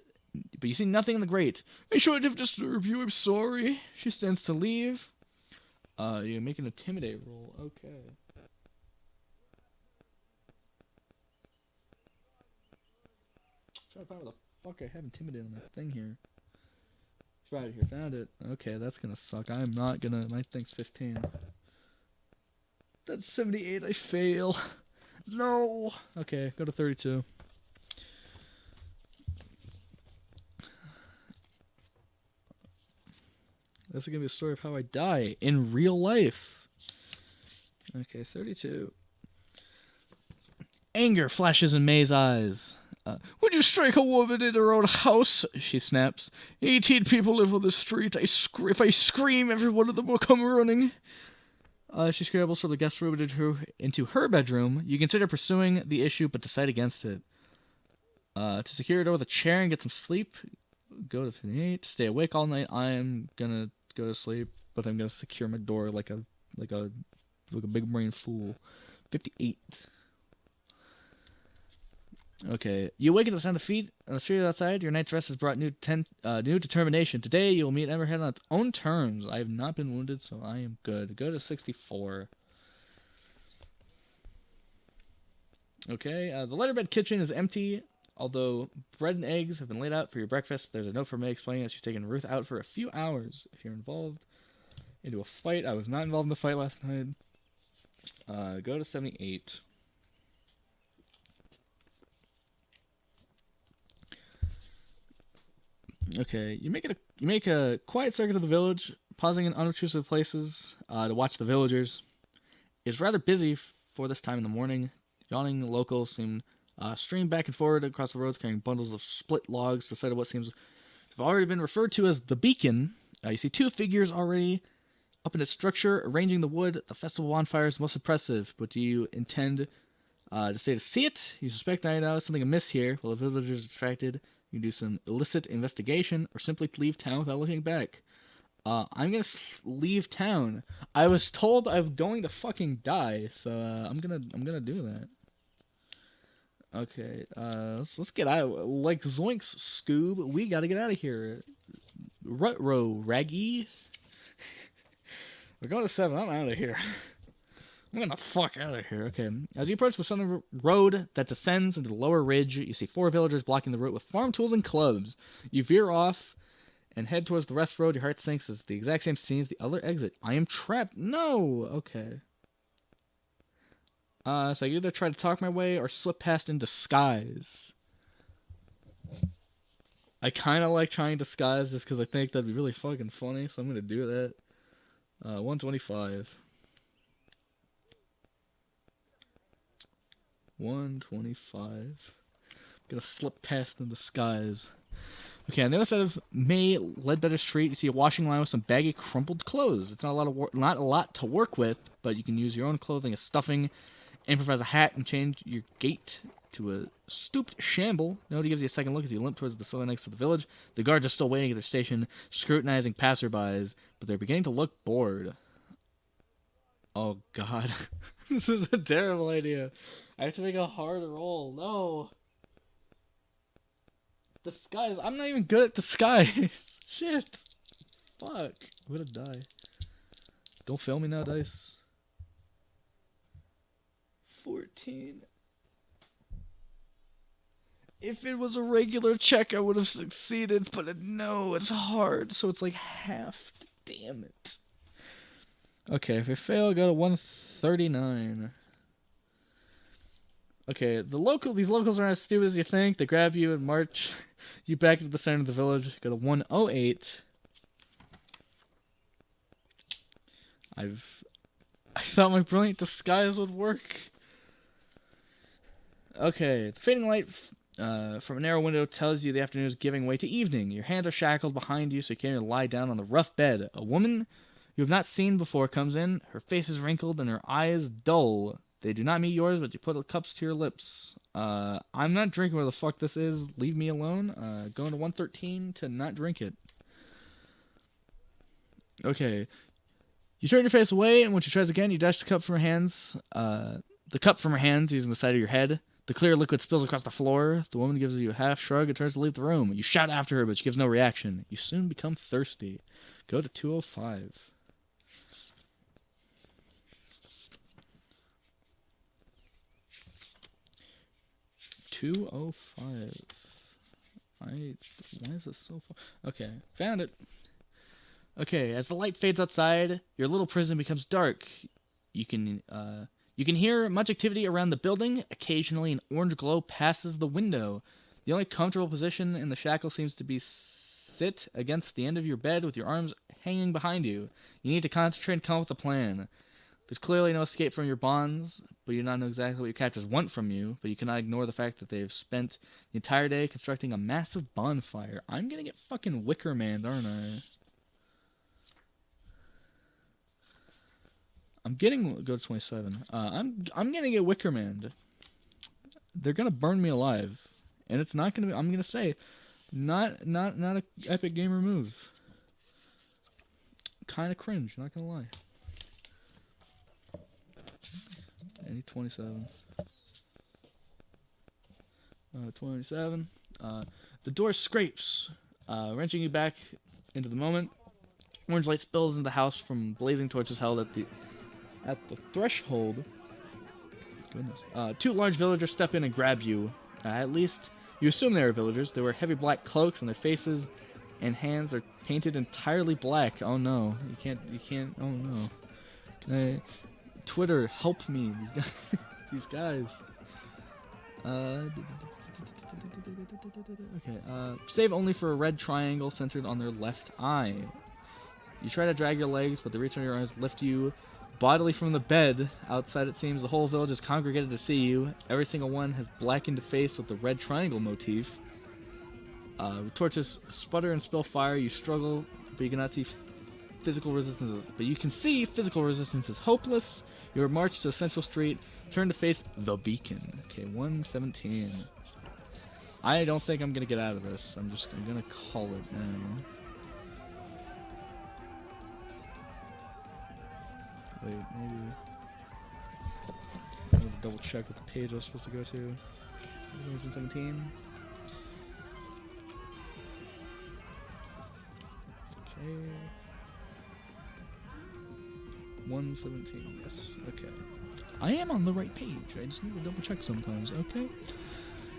see nothing in the grate. I shouldn't have disturbed you, I'm sorry. She stands to leave. You make an intimidate roll. Okay. Try to find where the fuck I have intimidate on that thing here. It's right here. Found it. Okay, that's gonna suck. I'm not gonna. My thing's 15. That's 78. I fail. No. Okay, go to 32. This is gonna be a story of how I die in real life. Okay, 32. Anger flashes in May's eyes. Would you strike a woman in her own house? She snaps. 18 people live on the street. If I scream, every one of them will come running. She scrambles from the guest room into her bedroom. You consider pursuing the issue, but decide against it. To secure a door with a chair and get some sleep, go to 58. To stay awake all night, I'm gonna go to sleep, but I'm gonna secure my door like a big brain fool. 58. Okay, you awaken to the sound of feet on the street outside. Your night's rest has brought new determination. Today, you will meet Emberhead on its own terms. I have not been wounded, so I am good. Go to 64. Okay, the letterbed kitchen is empty, although bread and eggs have been laid out for your breakfast. There's a note from May explaining that she's taken Ruth out for a few hours. If you're involved into a fight, I was not involved in the fight last night. Go to 78. Okay, you make a quiet circuit of the village, pausing in unobtrusive places to watch the villagers. It's rather busy for this time in the morning. Yawning locals seem stream back and forward across the roads, carrying bundles of split logs to the side of what seems to have already been referred to as the beacon. You see two figures already up in its structure, arranging the wood. The festival bonfire is most impressive, but do you intend to stay to see it? You suspect something amiss here. While the villagers are distracted, you can do some illicit investigation, or simply leave town without looking back. I'm gonna leave town. I was told I'm going to fucking die, so I'm gonna do that. Okay, let's get out. Like Zoinks, Scoob, we gotta get out of here. Rutro, Raggy. We're going to 7. I'm out of here. I'm getting the fuck out of here. Okay. As you approach the southern road that descends into the lower ridge, you see 4 villagers blocking the route with farm tools and clubs. You veer off and head towards the rest road. Your heart sinks as the exact same scene as the other exit. I am trapped. No! Okay. So I either try to talk my way or slip past in disguise. I kind of like trying disguise just because I think that'd be really fucking funny, so I'm going to do that. 125. 125. Gonna slip past in disguise. Okay, on the other side of May Ledbetter Street, you see a washing line with some baggy, crumpled clothes. It's not a lot to work with, but you can use your own clothing as stuffing, improvise a hat, and change your gait to a stooped shamble. Nobody gives you a second look as you limp towards the southern exit of the village. The guards are still waiting at their station, scrutinizing passerbys, but they're beginning to look bored. Oh, God. This is a terrible idea. I have to make a hard roll. No. Disguise. I'm not even good at disguise. Shit. Fuck. I'm gonna die. Don't fail me now, dice. 14. If it was a regular check, I would have succeeded, but no, it's hard, so it's like half. Damn it. Okay, if I fail, I go to 139. Okay, these locals aren't as stupid as you think. They grab you and march you back to the center of the village. Go to 108. I thought my brilliant disguise would work. Okay, the fading light from a narrow window tells you the afternoon is giving way to evening. Your hands are shackled behind you, so you can't even lie down on the rough bed. A woman you have not seen before comes in. Her face is wrinkled and her eyes dull. They do not meet yours, but you put cups to your lips. I'm not drinking where the fuck this is. Leave me alone. Going to 113 to not drink it. Okay. You turn your face away, and when she tries again, you dash the cup from her hands. The cup from her hands using the side of your head. The clear liquid spills across the floor. The woman gives you a half shrug and turns to leave the room. You shout after her, but she gives no reaction. You soon become thirsty. Go to 205. Why is this so far? Okay, found it. Okay, as the light fades outside, your little prison becomes dark. You can hear much activity around the building. Occasionally, an orange glow passes the window. The only comfortable position in the shackle seems to be sit against the end of your bed with your arms hanging behind you. You need to concentrate and come up with a plan. There's clearly no escape from your bonds, but you do not know exactly what your captors want from you, but you cannot ignore the fact that they've spent the entire day constructing a massive bonfire. I'm gonna get fucking Wicker Man, aren't I? Go to 27. I'm gonna get Wicker Man. They're gonna burn me alive, and it's not gonna be. I'm gonna say, not a epic gamer move. Kind of cringe. Not gonna lie. I need 27. 27. The door scrapes, wrenching you back into the moment. Orange light spills into the house from blazing torches held at the threshold. Goodness. 2 large villagers step in and grab you. At least you assume they are villagers. They wear heavy black cloaks, and their faces and hands are painted entirely black. Oh no, you can't. Oh no. Twitter, help me. These guys. Okay. Save only for a red triangle centered on their left eye. You try to drag your legs, but the reach on your arms lift you bodily from the bed. Outside, it seems the whole village is congregated to see you. Every single one has blackened face with the red triangle motif. Torches sputter and spill fire. You struggle, but you cannot see physical resistance. But you can see physical resistance is hopeless. You are marched to the central street. Turn to face the beacon. Okay, 117. I don't think I'm gonna get out of this. I'm gonna call it now. Wait, maybe. I'm gonna double check what the page I was supposed to go to. 117. Okay. 117. Yes. Okay. I am on the right page. I just need to double check sometimes. Okay.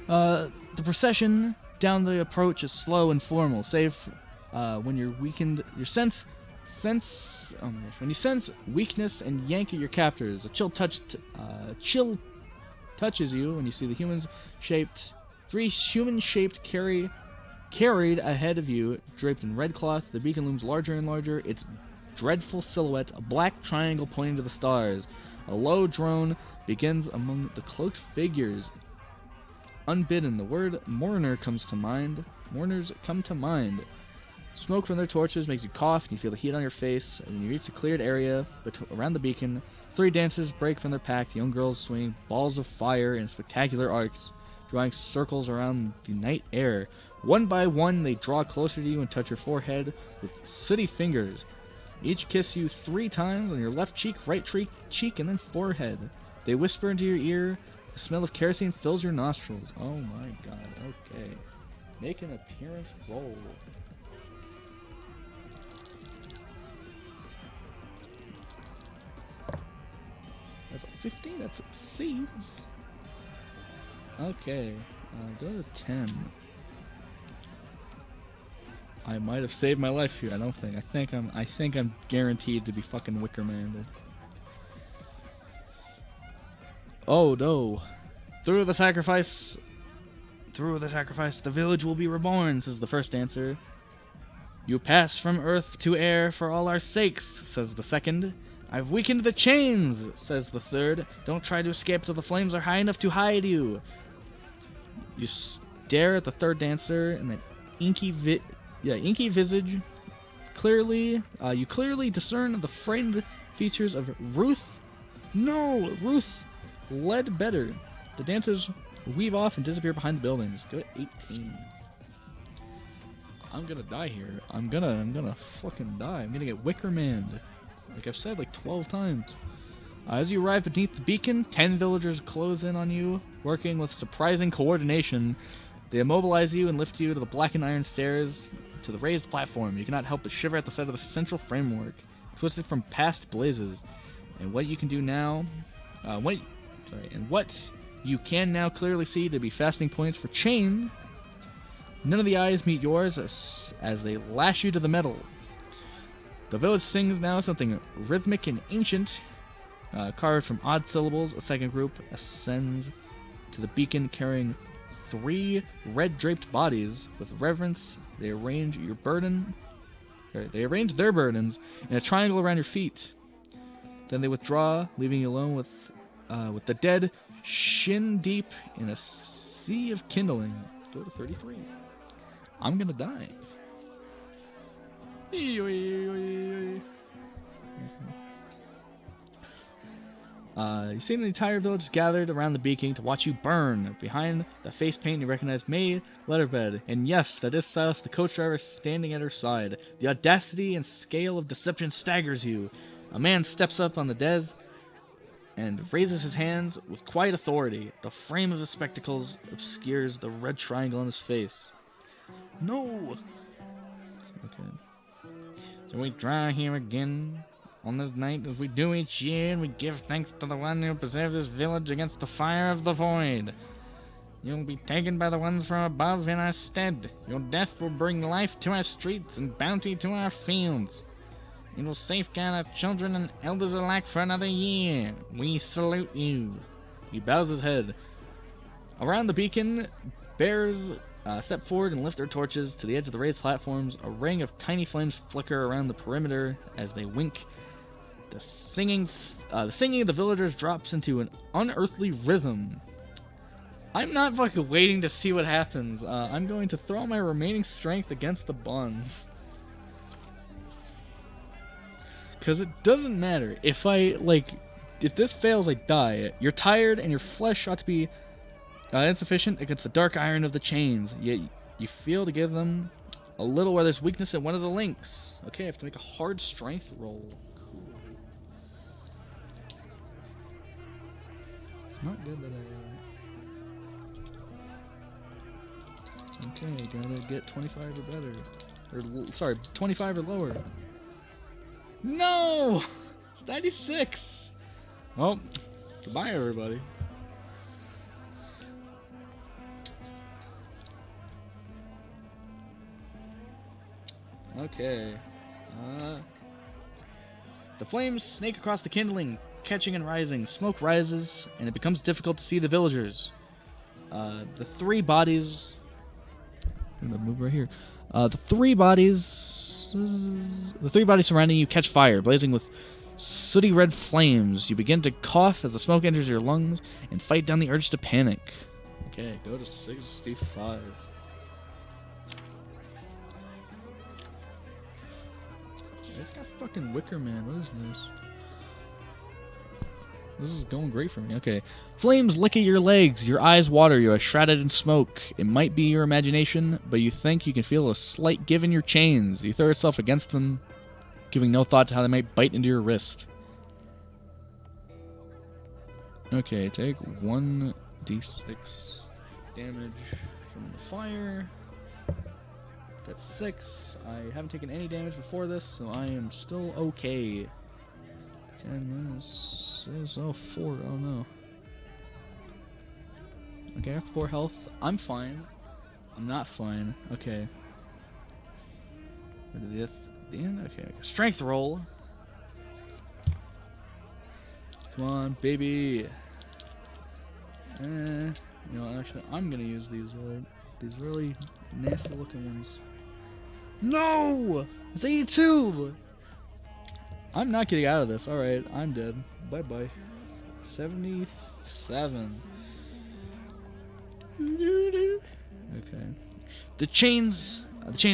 The procession down the approach is slow and formal, save when you're weakened. Your sense. Oh my gosh! When you sense weakness and yank at your captors, a chill touches you when you see the three human-shaped carried ahead of you, draped in red cloth. The beacon looms larger and larger. Its dreadful silhouette, a black triangle pointing to the stars. A low drone begins among the cloaked figures. Unbidden, the word mourners come to mind. Smoke from their torches makes you cough, and you feel the heat on your face. And when you reach the cleared area around the beacon, 3 dancers break from their pack, young girls swinging balls of fire in spectacular arcs, drawing circles around the night air. One by one, they draw closer to you and touch your forehead with sooty fingers. Each kiss you 3 times on your left cheek, right cheek, and then forehead. They whisper into your ear. The smell of kerosene fills your nostrils. Oh my god, okay. Make an appearance roll. That's 15, that succeeds. Okay, go to 10. I might have saved my life here. I think I'm guaranteed to be fucking Wicker Man. Oh no. Through the sacrifice, the village will be reborn, says the first dancer. You pass from earth to air for all our sakes, says the second. I've weakened the chains, says the third. Don't try to escape till the flames are high enough to hide you. You stare at the third dancer and that inky visage. You clearly discern the framed features of Ruth Ledbetter. The dancers weave off and disappear behind the buildings. Go to 18. I'm gonna die here. I'm gonna fucking die. I'm gonna get Wicker Man. Like I've said like 12 times. As you arrive beneath the beacon, 10 villagers close in on you, working with surprising coordination. They immobilize you and lift you to the blackened iron stairs to the raised platform. You cannot help but shiver at the sight of the central framework, twisted from past blazes. And what you can do now, what you can now clearly see to be fastening points for chain. None of the eyes meet yours as they lash you to the metal. The village sings now something rhythmic and ancient, carved from odd syllables. A second group ascends to the beacon carrying 3 red-draped bodies. With reverence, they arrange their burdens in a triangle around your feet. Then they withdraw, leaving you alone with the dead, shin deep in a sea of kindling. Go to 33. I'm gonna die. You see the entire village gathered around the beacon to watch you burn. Behind the face paint, you recognize May Letterbed. And yes, that is Silas, the coach driver, standing at her side. The audacity and scale of deception staggers you. A man steps up on the dais and raises his hands with quiet authority. The frame of his spectacles obscures the red triangle on his face. No! Okay. So we draw here again on this night as we do each year, and we give thanks to the one who preserved this village against the fire of the void. You'll be taken by the ones from above in our stead. Your death will bring life to our streets and bounty to our fields. It will safeguard our children and elders alike for another year. We salute you. He bows his head. Around the beacon, bears step forward and lift their torches to the edge of the raised platforms. A ring of tiny flames flicker around the perimeter as they wink. The singing of the villagers drops into an unearthly rhythm. I'm not fucking waiting to see what happens. I'm going to throw my remaining strength against the buns. Because it doesn't matter. If this fails, I die. You're tired and your flesh ought to be insufficient against the dark iron of the chains. Yet you feel to give them a little where there's weakness in one of the links. Okay, I have to make a hard strength roll. Cool. It's not good that Okay, gotta get 25 or better. Sorry, 25 or lower. No! It's 96! Well, goodbye, everybody. Okay. The flames snake across the kindling, catching and rising. Smoke rises, and it becomes difficult to see the villagers. The three bodies... I'm gonna move right here. The three bodies surrounding you catch fire, blazing with sooty red flames. You begin to cough as the smoke enters your lungs and fight down the urge to panic. Okay, go to 65. It's got fucking Wicker Man. What is this? This is going great for me. Okay. Flames lick at your legs. Your eyes water. You are shrouded in smoke. It might be your imagination, but you think you can feel a slight give in your chains. You throw yourself against them, giving no thought to how they might bite into your wrist. Okay, take 1d6 damage from the fire. That's 6. I haven't taken any damage before this, so I am still okay. 10 minutes. 4. Oh no. Okay, I have 4 health. I'm fine. I'm not fine. Okay. The end? Okay. Strength roll. Come on, baby. You know, actually, I'm gonna use these really nasty looking ones. No! It's 82! I'm not getting out of this. Alright, I'm dead. Bye-bye. 77. Okay. The chains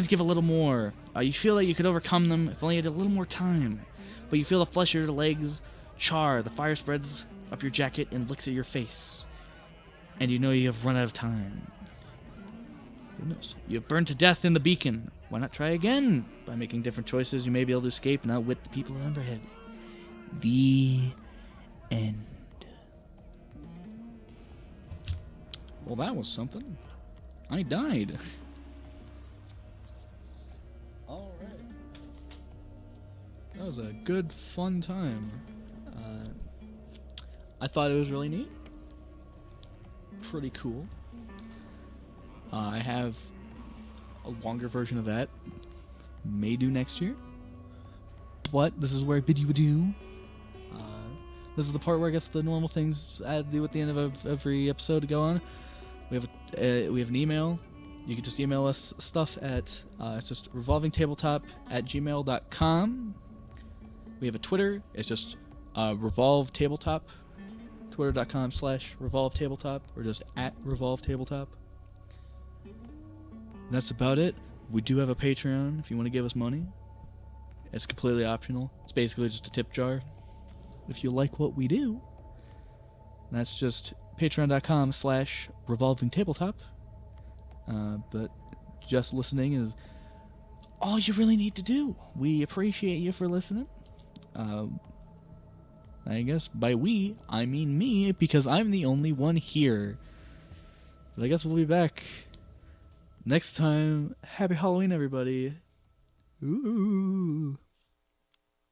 give a little more. You feel that you could overcome them if only you had a little more time. But you feel the flesh of your legs char. The fire spreads up your jacket and licks at your face. And you know you have run out of time. Goodness. You have burned to death in the beacon. Why not try again? By making different choices, you may be able to escape and outwit the people in Underhead. The end. Well, that was something. I died. Alright. That was a good, fun time. I thought it was really neat. Pretty cool. I have a longer version of that. May do next year. But this is where I bid you adieu. This is the part where I guess the normal things I do at the end of every episode to go on. We have an email. You can just email us stuff at it's just revolvingtabletop@gmail.com. We have a Twitter. It's just revolvetabletop. Twitter.com/revolvetabletop or just @revolvetabletop. And that's about it. We do have a Patreon if you want to give us money. It's completely optional. It's basically just a tip jar. If you like what we do, that's just patreon.com/revolvingtabletop. But just listening is all you really need to do. We appreciate you for listening. I guess by we, I mean me, because I'm the only one here. But I guess we'll be back next time. Happy Halloween, everybody. Ooh.